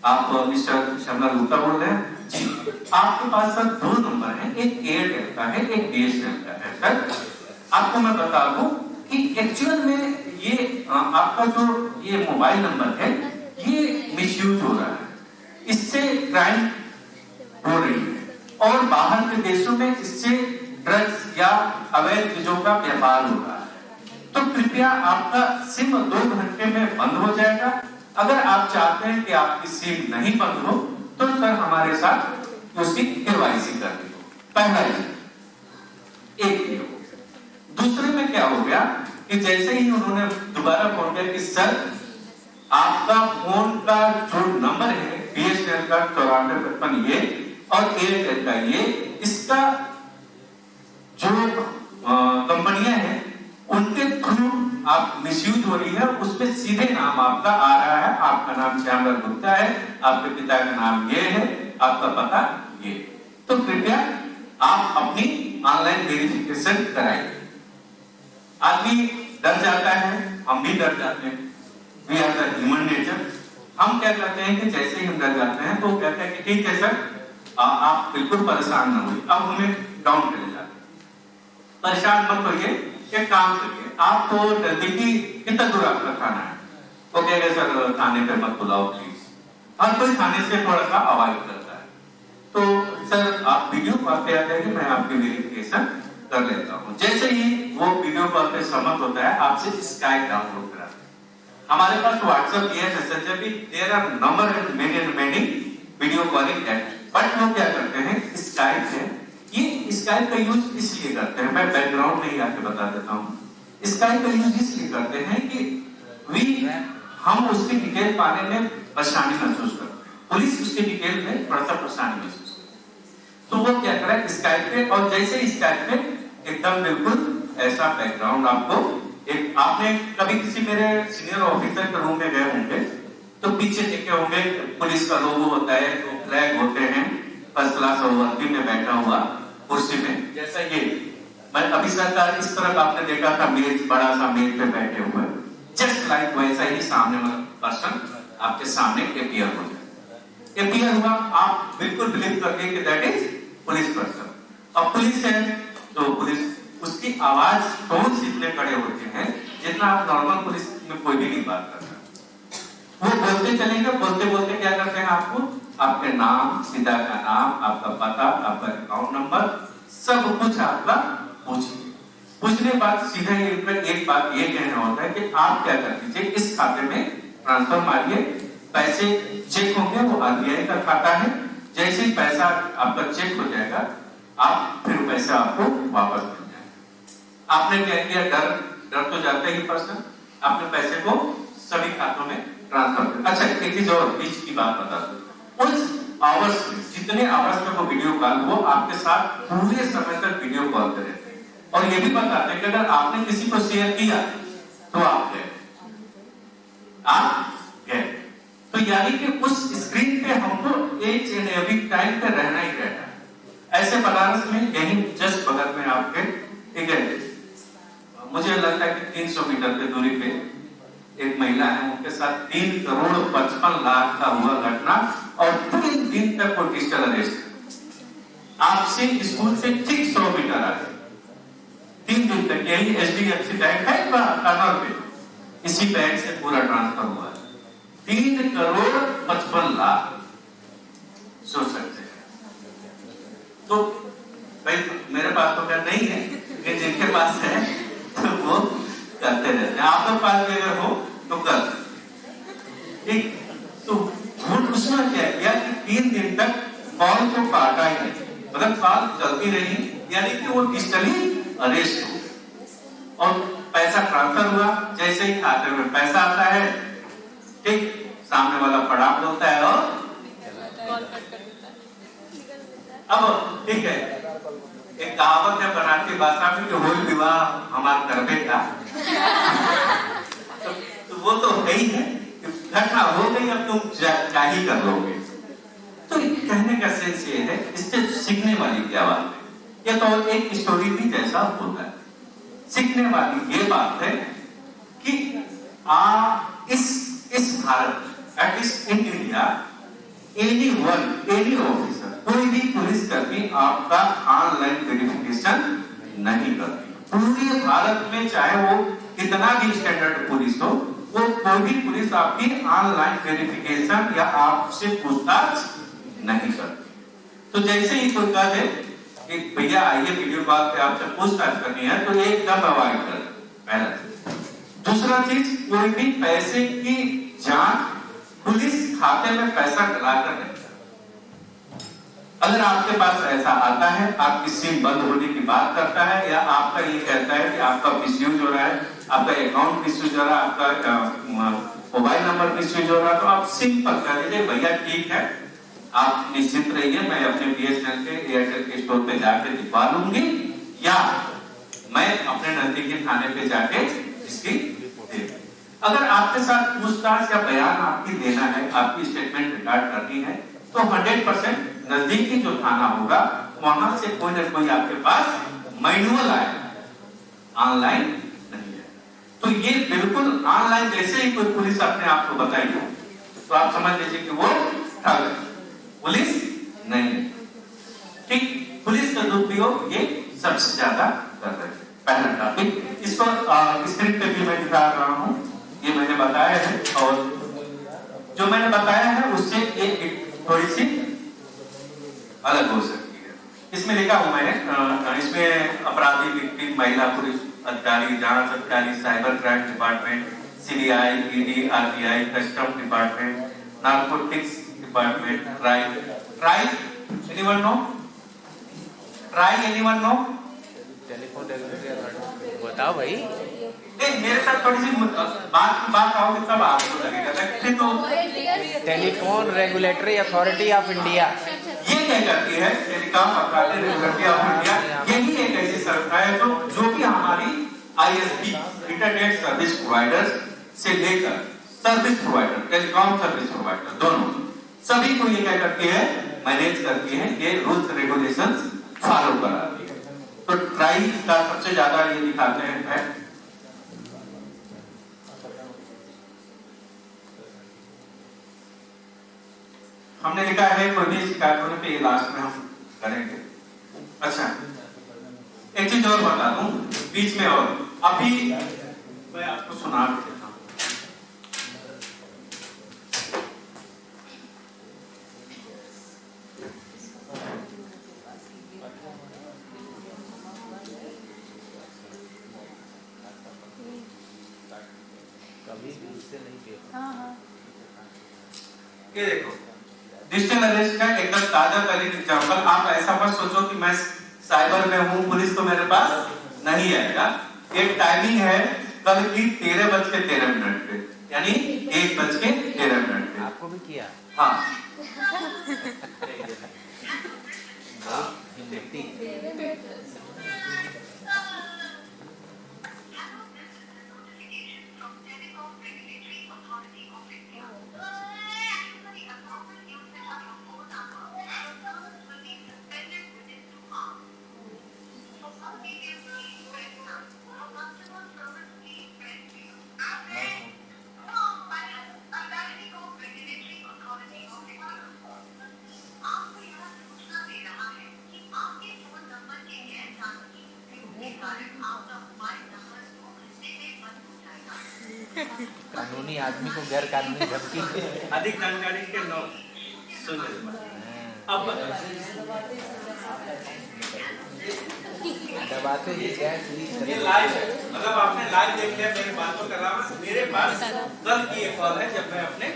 आप मिस्टर श्यामलाल गुप्ता बोल रहे हैं जी, आपके पास सर 2 नंबर है, एक एयरटेल का है, एक बीएसएनएल का है। सर आपको मैं बता दूं कि एक्चुअल में ये आपका जो ये मोबाइल नंबर है ये मिसयूज हो रहा है, इससे क्राइम हो रही है और बाहर के देशों में इससे ड्रग्स या अवैध चीजों का व्यापार हो रहा है। तो कृपया आपका सिम 2 घंटे में बंद हो जाएगा। अगर आप चाहते हैं कि आपकी सिम नहीं बंद हो तो सर हमारे साथ उसकी केवाईसी कर दो। पहला एक। दूसरे में क्या हो गया कि जैसे ही उन्होंने दोबारा फोन किया कि सर आपका फोन का जो नंबर है बीएसएनएल का 9455 ये और एयरटेल का ये, इसका जो कंपनियां हैं उनके थ्रू आप मिसयूज हो रही है, उसमें सीधे नाम आपका आ रहा है, आपका नाम श्यामलाल गुप्ता है, आपके पिता का नाम ये है, आपका पता ये। तो कृपया आप अपनी ऑनलाइन वेरिफिकेशन कराइए। आदमी डर जाता है, हम भी डर जाते हैं, we are the human nature. हम क्या करते हैं कि जैसे ही हम डर जाते हैं तो कहते हैं कि ठीक है सर आप बिल्कुल परेशान ना होइए, अब हमें डाउन कर जाते हैं। परेशान मत होइए, एक काम करिए, आपको नजदीकी कितना दूर आपका थाना है? वो कहेगा सर थाने पे मत बुलाओ प्लीज। हर कोई थाने से थोड़ा सा अवॉइड करता है, तो सर आप वीडियो कॉल पे आ जाइए, मैं आपकी वेरिफिकेशन कर लेता हूँ। जैसे ही वो वीडियो कॉल पे सहमत होता है, आपसे स्काइप डाउनलोड कराता है। हमारे पास व्हाट्सएप भी है, मैसेंजर भी, there are number and many video calling app. But लोग क्या करते हैं, स्काइप है, ये स्काइप का यूज इसलिए करते हैं, मैं बैकग्राउंड में ही आके बता देता हूँ। स्काइप का यूज इसलिए करते हैं कि हम उसकी डिटेल पाने में परेशानी महसूस करते हैं, पुलिस उसकी डिटेल में थोड़ा सा परेशानी महसूस करती है। तो वो क्या करें स्काइप पे, और जैसे स्काइप पे एकदम बिल्कुल ऐसा बैकग्राउंड आपको एक, आपने कभी किसी मेरे सीनियर ऑफिसर के रूम में गए होंगे तो पीछे देखे होंगे पुलिस का लोगो होता है, तो फ्लैग होते हैं, फर्स्ट क्लास और वर्दी में बैठा हुआ कुर्सी में, जैसा ये मैं अभी सरकार इस तरफ आपने देखा था मेज, बड़ा सा मेज पे बैठे हुए, जस्ट लाइक वैसा ही सामने वाला पर्सन आपके सामने अपियर हो जाए। अपियर हुआ, आप बिल्कुल बिलीव करके कि दैट इज पुलिस पर्सन। अब पुलिस है तो पुलिस, उसकी आवाज टोन से इतने खड़े होते हैं जितना आप नॉर्मल पुलिस में कोई भी नहीं बात करता। वो बोलते चलेंगे, बोलते बोलते क्या करते हैं, आपको आपके नाम, पिता का नाम, आपका पता, आपका अकाउंट नंबर, सब कुछ आपका पूछेंगे। पूछने के बाद सीधा एक बात ये कहना होता है कि आप क्या कर दीजिए, इस खाते में ट्रांसफर मारिए, पैसे चेक होंगे, वो आरबीआई का खाता है, जैसे ही पैसा आपका चेक हो जाएगा आप फिर पैसा आपको वापस मिल जाएगा। आपने क्या किया, डर तो जाता ही पर्सन, आपने पैसे को सभी खातों में ट्रांसफर कर। अच्छा एक चीज और बीच की बात बता दूं, उस आवर्स में जितने आवर्स में वो वीडियो कॉल, वो आपके साथ पूरे समय तक वीडियो कॉल पे रहते हैं और ये भी बताते हैं कि अगर आपने किसी को शेयर किया तो आप गए, तो यानी कि उस स्क्रीन पे हमको एच एंड एवरी टाइम पे रहना ही रहना है। ऐसे बनारस में यही जस्ट बगल में आपके ठीक है, मुझे लगता है कि 300 मीटर की दूरी पे एक महिला है, उनके साथ 3,55,00,000 का हुआ घटना और 3 दिन तक वो डिजिटल अरेस्ट। आपसे स्कूल से ठीक 100 मीटर आगे 3 दिन तक, यही HDFC बैंक है कर्नल पे, इसी बैंक से पूरा ट्रांसफर हुआ है। 3,55,00,000 सोच सकते हैं। तो भाई मेरे पास तो कर नहीं है, लेकिन जिनके पास है तो वो करते रहते हैं। आप लोग पास भी अगर हो तो कर ठीक। तो उसमें क्या किया कि 3 दिन तक कॉल को काटा ही नहीं, मतलब कॉल चलती रही, यानी कि वो डिजिटली अरेस्ट हो और पैसा ट्रांसफर हुआ। जैसे ही खाते में पैसा आता है ठीक, सामने वाला पड़ाव बोलता है और अब ठीक है, एक कहावत है बनारसी भाषा में कि होल विवाह हमारे करबे का तो वो तो है ही है, घटना हो गई, अब तुम क्या ही कर लोगे। तो कहने का सेंस ये है, इससे सीखने वाली क्या बात है, ये तो एक स्टोरी भी जैसा होता है। सीखने वाली ये बात है कि इस Bharat at least in India any officer, कोई भी पुलिस कर्मी आपका ऑनलाइन वेरिफिकेशन नहीं करती। पूरे भारत में चाहे वो कितना भी स्टैंडर्ड पुलिस हो, वो कोई भी पुलिस आपकी ऑनलाइन वेरिफिकेशन या आपसे पूछताछ नहीं करती। तो जैसे ही कोई कह दे कि भैया आइए वीडियो कॉल पे आपसे पूछताछ करनी है, तो एकदम अवॉइड कर। पहला चीज। दूसरा चीज, कोई भी पैसे की जांच पुलिस खाते में पैसा डलाकर नहीं। अगर आपके पास ऐसा आता है, आपकी सिम बंद होने की बात करता है या आपका ये कहता है कि आपका मिसयूज हो रहा है, आपका अकाउंट मिसयूज हो रहा है, आपका मोबाइल नंबर मिसयूज हो रहा है, तो आप सिंपल कह दीजिए भैया ठीक है, आप निश्चित रहिए, मैं अपने BSNL के एयरटेल के स्टोर पे जाके दिखवा लूंगी या मैं अपने नजदीकी थाने पे जाके इसकी अगर आपके साथ पूछताछ या बयान आपकी देना है, आपकी स्टेटमेंट रिकॉर्ड करनी है, तो 100% नजदीकी जो थाना होगा वहां से कोई ना कोई आपके पास मैनुअल आएगा, ऑनलाइन नहीं है। तो ये बिल्कुल ऑनलाइन जैसे ही कोई पुलिस अपने आप को बताएगी तो आप समझ लीजिए कि वो ठग है, पुलिस नहीं है। ठीक, पुलिस का दुरुपयोग ये सबसे ज्यादा कर रहे हैं। पहला टॉपिक, इसको स्क्रीन पे भी मैं दिखा रहा हूँ, ये मैंने बताया है और जो मैंने बताया है उससे एक थोड़ी सी अलग हो सकती है। इसमें लिखा हूं मैंने, इसमें अपराधी, विक्टिम, महिला पुलिस अधिकारी, जांच अधिकारी, cyber crime department, CBI, ED, RBI, custom department, narcotics department, TRAI anyone know? Telephone regulatory authority बताओ भाई। नहीं, मेरे साथ थोड़ी सी बात आओगे तब आपको लगेगा। तो telephone regulatory authority of India ये क्या करती है, telecom operator regulatory of India, यही एक ऐसी संस्था है जो कि हमारी ISP इंटरनेट सर्विस प्रोवाइडर्स से लेकर service provider, telecom service provider, दोनों सभी को ये क्या करती है, मैनेज करती है, ये रूल्स रेगुलेशंस फॉलो कराती है। तो ट्राई का सबसे ज्यादा ये दिखाते हैं फैक्ट। हमने लिखा है कोई भी शिकायत होने पे ये लास्ट में हम करेंगे। अच्छा, एक चीज और बता दूं बीच में, और अभी मैं आपको सुना देता हूं। ये देखो डिजिटल अरेस्ट का एकदम ताजा तरीन एग्जाम्पल। आप ऐसा मत सोचो कि मैं साइबर में हूं, पुलिस तो मेरे पास नहीं आएगा। एक टाइमिंग है कल की 13:13 पे, यानी 1:13 पे। आपको भी किया? हाँ कानूनी आदमी को गैर कानूनी धमकी। अधिक जानकारी के नो सुन अब दबाते ही गैस लीक ये लाइव है, मतलब आपने लाइव देख लिया मेरी बातों का अलावा। मेरे पास कल की एक कॉल है जब मैं अपने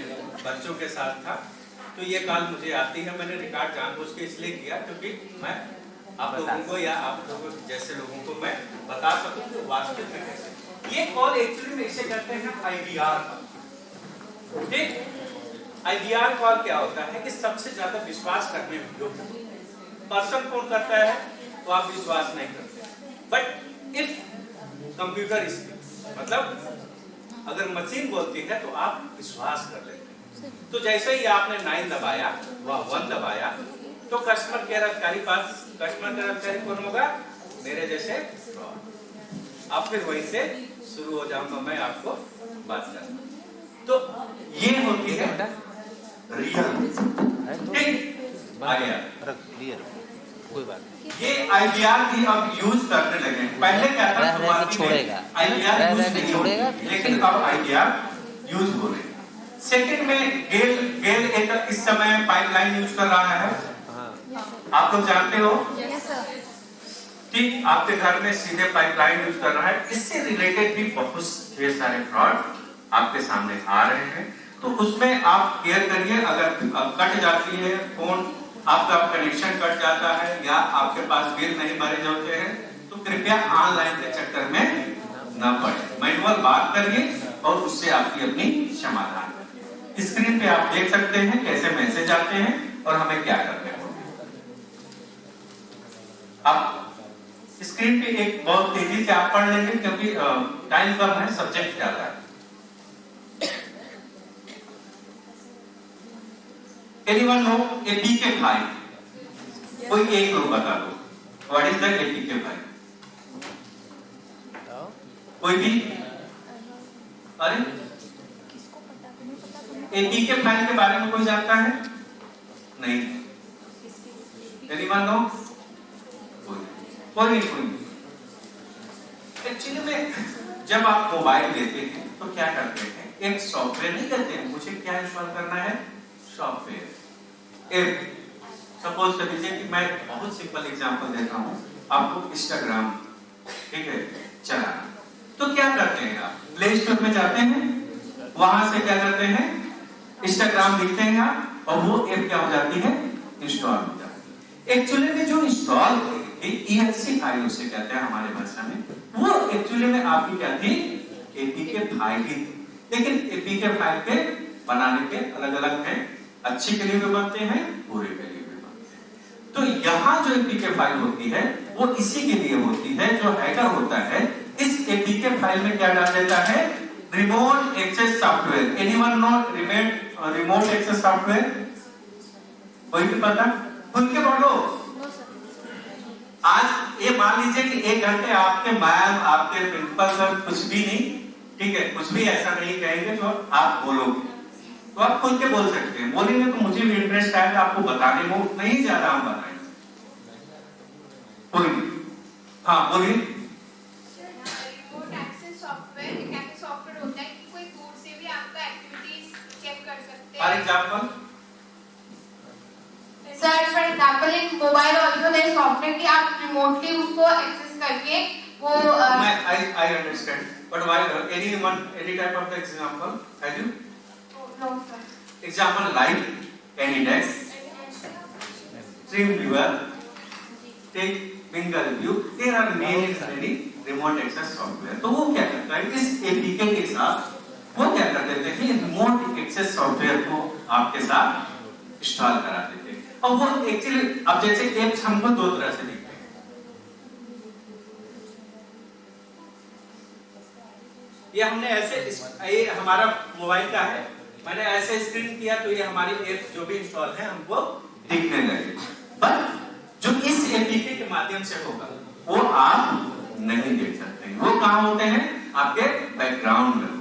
बच्चों के साथ था, तो ये कॉल मुझे आती है। मैंने रिकॉर्ड जानबूझ के इसलिए किया क्योंकि मैं आप लोगों को या आप लोगों जैसे लोगों को मैं बता सकूं कि वास्तविक में कैसे। ये कॉल एक्चुअली में इसे कहते हैं IVR। ठीक, IVR कॉल क्या होता है कि सबसे ज्यादा विश्वास करने योग्य पर्सन कौन करता है तो आप विश्वास नहीं करते। बट इफ कंप्यूटर मतलब अगर मशीन बोलती है तो आप विश्वास कर लेते हैं। तो जैसे ही आपने 9 दबाया व 1 दबाया तो कस्टमर केयर अधिकारी पास, कस्टमर केयर अधिकारी कौन होगा, मेरे जैसे। अब फिर वहीं से शुरू हो जाऊंगा मैं आपको बात करना। तो ये होती है रियल। ठीक, आ गया क्लियर, कोई बात नहीं। ये IVR की अब यूज करने लगे। पहले क्या था, छोड़ेगा IVR यूज छोड़ेगा, लेकिन अब IVR यूज हो रहे। सेकंड में गेल एक इस समय पाइपलाइन यूज कर रहा है, आप लोग जानते हो। ठीक, आपके घर में सीधे पाइपलाइन यूज कर रहा है। इससे रिलेटेड भी बहुत ढेर सारे फ्रॉड आपके सामने आ रहे हैं। तो उसमें आप केयर करिए। अगर कट जाती है फोन, आपका कनेक्शन कट जाता है या आपके पास बिल नहीं भरे जाते हैं, तो कृपया ऑनलाइन के चक्कर में न पड़े। मैनुअल बात करिए और उससे आपकी अपनी समाधान करिए। स्क्रीन पे आप देख सकते हैं कैसे मैसेज आते हैं और हमें क्या करना है। अब स्क्रीन पे एक बहुत तेजी से आप पढ़ लेंगे क्योंकि टाइम कम है, सब्जेक्ट ज्यादा है। Anyone know APK file? कोई एक लोग बता दो, what is the APK file? कोई भी? अरे APK फाइल के बारे में कोई जानता है? नहीं। Anyone know? कोई एक्चुअली में जब आप मोबाइल लेते हैं तो क्या करते हैं, एक सॉफ्टवेयर नहीं करते हैं। मुझे क्या इंस्टॉल करना है, सॉफ्टवेयर। सपोज कर लीजिए कि मैं बहुत सिंपल एग्जांपल देता हूँ आपको, इंस्टाग्राम, ठीक है, चलाना। तो क्या करते हैं, आप प्ले स्टोर में जाते हैं, वहां से क्या करते हैं, इंस्टाग्राम लिखते हैं आप, और वो ऐप क्या हो जाती है, इंस्टॉल हो जाती है। एक्चुअली में जो इंस्टॉल EXE फाइल उसे कहते हैं हमारे भाषा में, वो एक्चुअली में आपकी क्या थी, APK फाइल ही थी। लेकिन APK फाइल के बनाने के अलग अलग हैं, अच्छे के लिए भी बनते हैं, बुरे के लिए भी बनते हैं। तो यहाँ जो APK फाइल होती है वो इसी के लिए होती है। जो हैकर होता है इस APK फाइल में क्या डाल देता है, remote access software, anyone know remote access software? कोई भी पता? खुल के बोलो। आज ये मान लीजिए कि 1 घंटे आपके मैम, आपके प्रिंसिपल सर कुछ भी नहीं, ठीक है, कुछ भी ऐसा नहीं कहेंगे जो आप बोलोगे, तो आप खुल के बोल सकते हैं। बोलेंगे तो मुझे भी इंटरेस्ट आएगा आपको बताने में, उतना ही ज्यादा हम बताएंगे। कोई नहीं, हाँ बोलिए। रिमोट एक्सेस सॉफ्टवेयर एक ऐसा सॉफ्टवेयर होता है कि कोई दूर से भी आपका एक्टिविटीज चेक कर सकते हैं। For example sir, for example in mobile also there software कि आप रिमोटली उसको एक्सेस करके वो I understand, but why any type of the example? Have you? No sir. Example like Anydex, Streamviewer, take Mingle View. There are many remote access software. तो वो क्या करता है, इस एपीके के साथ वो क्या कर देते हैं, रिमोट एक्सेस सॉफ्टवेयर को आपके साथ इंस्टॉल करा देते हैं। और वो एक्चुअली अब जैसे एप्स हमको 2 तरह से दिखते हैं। ये हमने ऐसे, ये हमारा मोबाइल का है, मैंने ऐसे स्क्रीन किया तो ये हमारी एप्स जो भी इंस्टॉल है हमको दिखने लगे। पर जो इस एपीके के माध्यम से होगा वो आप नहीं देख सकते। वो कहाँ होते हैं, आपके बैकग्राउंड में।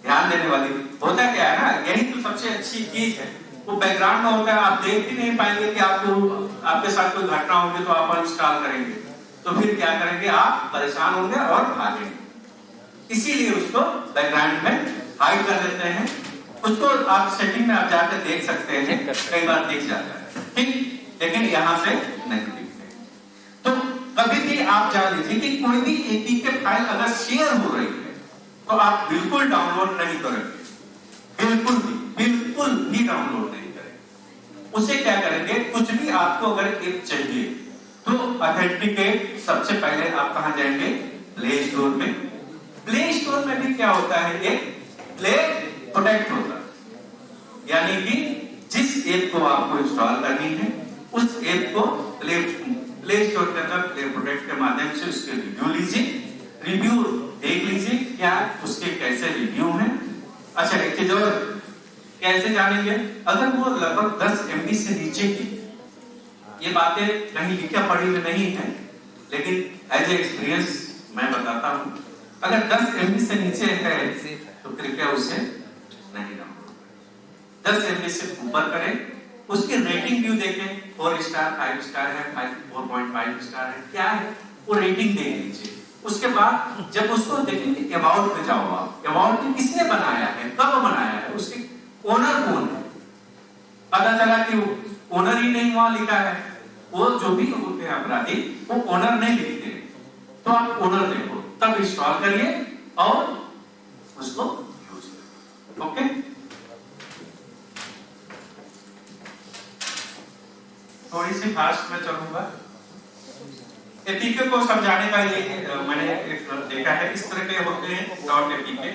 ध्यान देने वाली होता क्या है ना, यही तो सबसे अच्छी चीज है, वो बैकग्राउंड में होता है। आप देख ही नहीं पाएंगे कि आपके साथ कोई घटना होगी तो आप इंस्टॉल करेंगे, तो फिर क्या करेंगे, आप परेशान होंगे और भागेंगे। इसीलिए उसको बैकग्राउंड में हाइड कर देते हैं। उसको आप सेटिंग में आप जाकर देख सकते हैं, कई बार दिख जाता है, ठीक, लेकिन यहाँ से नहीं दिखते। तो कभी भी आप जान लीजिए कि कोई भी एपीके फाइल अगर शेयर हो रही है तो आप बिल्कुल डाउनलोड नहीं करेंगे, बिल्कुल भी डाउनलोड नहीं करेंगे। उसे क्या करेंगे, कुछ भी आपको अगर ऐप चाहिए तो ऑथेंटिकेट सबसे पहले आप कहां जाएंगे, प्ले स्टोर में। प्ले स्टोर में भी क्या होता है, एक प्ले प्रोटेक्ट होता है, यानी कि जिस ऐप को आपको इंस्टॉल करनी है उस ऐप को प्ले स्टोर के अंदर प्ले प्रोटेक्ट के माध्यम से उसके रिव्यू लीजिए, रिव्यू देख लीजिए क्या उसके कैसे रिव्यू हैं। अच्छा, एक चीज और, कैसे जानेंगे, अगर वो लगभग 10 MB से नीचे की, ये बातें कहीं लिखा पढ़ी में नहीं है, लेकिन एज ए एक्सपीरियंस मैं बताता हूं, अगर 10 MB से नीचे है तो कृपया उसे नहीं डाउनलोड करें। 10 MB से ऊपर करें, उसकी रेटिंग व्यू देखें, 4 स्टार 5 स्टार है, 4.5 स्टार है, क्या है वो रेटिंग देख लीजिए। उसके बाद जब उसको देखेंगे, अबाउट में जाओ आप, अबाउट में किसने बनाया है, कब बनाया है, उसके ओनर कौन है, पता चला कि ओनर ही नहीं वहां लिखा है। वो जो भी होते हैं अपराधी, वो ओनर नहीं लिखते, तो आप ओनर देखो, तब इंस्टॉल करिए और उसको यूज करिए। ओके, थोड़ी सी फास्ट में चलूंगा। एपीके को समझाने का ये मैंने एक देखा है, इस तरह के होते हैं डॉट एपीके।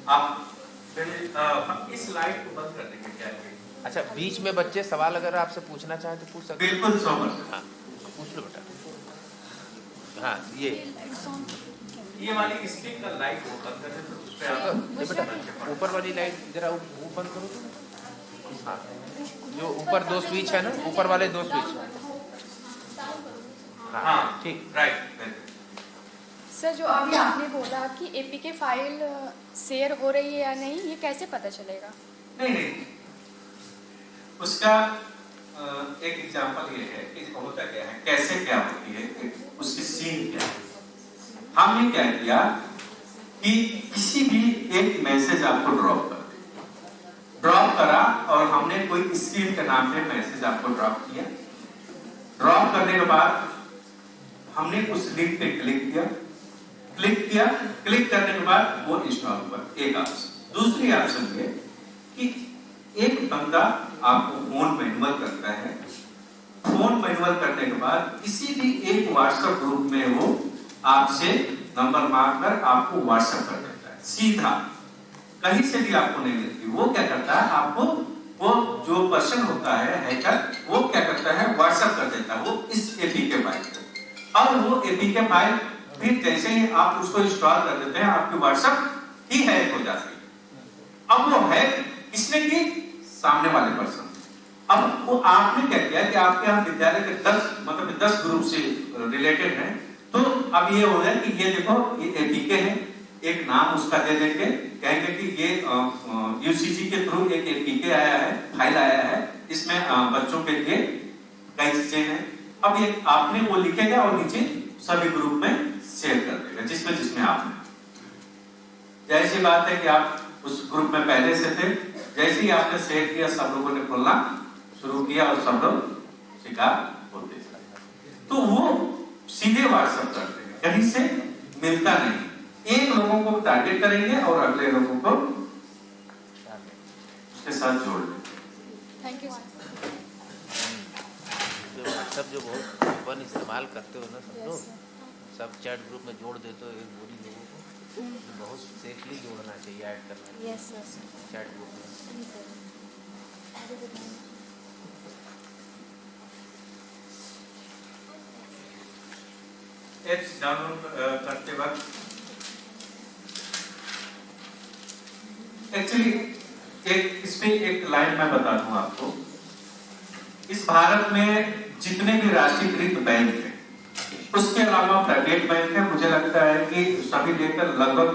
आप इस स्लाइड को बंद कर देंगे क्या? अच्छा, बीच में बच्चे सवाल अगर आपसे पूछना चाहे तो पूछ सकते हैं। बिल्कुल 100%। हाँ, पूछ लो बेटा। हाँ, ये वाली स्टिक का लाइट वो बंद कर दें, उस पे बेटा ऊपर वाली लाइट जरा वो बंद करो तो। हाँ, जो ऊपर 2 स्विच है ना, ऊपर वाले 2 स्विच। हाँ, ठीक, राइट। सर, जो अभी आपने बोला कि एपीके फाइल शेयर हो रही है या नहीं, ये कैसे पता चलेगा? नहीं, उसका एक एग्जांपल ये है कि होता क्या है, कैसे क्या होती है, उसकी सीन क्या है। हमने क्या किया कि किसी भी एक मैसेज आपको ड्रॉप करा और हमने कोई स्क्रीन के नाम पे मैसेज आपको ड्रॉप किया। ड्रॉप करने के बाद हमने उस लिंक पे क्लिक करने के बाद वो इंस्टॉल हुआ, एक ऑप्शन। दूसरी ऑप्शन ये कि एक बंदा आपको फोन मैनुअल करता है, फोन मैनुअल करने के बाद किसी भी एक व्हाट्सएप ग्रुप में वो आपसे नंबर मांगकर आपको व्हाट्सएप कर देता है, सीधा कहीं से भी आपको नहीं मिलती। वो क्या करता है, आपको वो जो पर्सन होता है हैकर, वो क्या करता है, व्हाट्सएप कर देता है वो इस एपीके फाइल को। और वो एपीके फाइल फिर जैसे ही आप उसको इंस्टॉल कर देते हैं आपकी व्हाट्सएप ही हैक हो जाती है। अब वो हैक किसने की? सामने वाले पर्सन। अब वो आपने क्या किया कि आपके यहाँ विद्यालय के 10 ग्रुप से रिलेटेड है, तो अब ये हो गया कि ये देखो ये एपीके है, एक नाम उसका दे देंगे, कहेंगे कि ये यूसीजी के थ्रू एक एपीके आया है, फाइल आया है, इसमें बच्चों के लिए कई चीजें हैं। अब ये आपने वो लिखेगा और नीचे सभी ग्रुप में शेयर कर देगा जिसमें आपने। जैसी बात है कि आप उस ग्रुप में पहले से थे, जैसे ही आपने शेयर किया सब लोगों ने खोलना शुरू किया और सब लोग शिकार होते थे। तो वो सीधे व्हाट्सएप करते हैं, कहीं से मिलता नहीं। एक लोगों को टारगेट करेंगे और अगले लोगों को उसके साथ जोड़ देंगे। Thank you. जो व्हाट्सएप जो बहुत ओपन इस्तेमाल करते हो ना सब लोग, सब चैट ग्रुप में जोड़ देते हो एक बुरी लोगों को, बहुत सेफली जोड़ना चाहिए, ऐड करना चाहिए चैट ग्रुप में। एप्स डाउनलोड करते वक्त एक्चुअली इसमें एक लाइन मैं बता दूं आपको। इस भारत में जितने भी राष्ट्रीयकृत बैंक हैं, उसके अलावा प्राइवेट बैंक है, मुझे लगता है कि सभी लेकर लगभग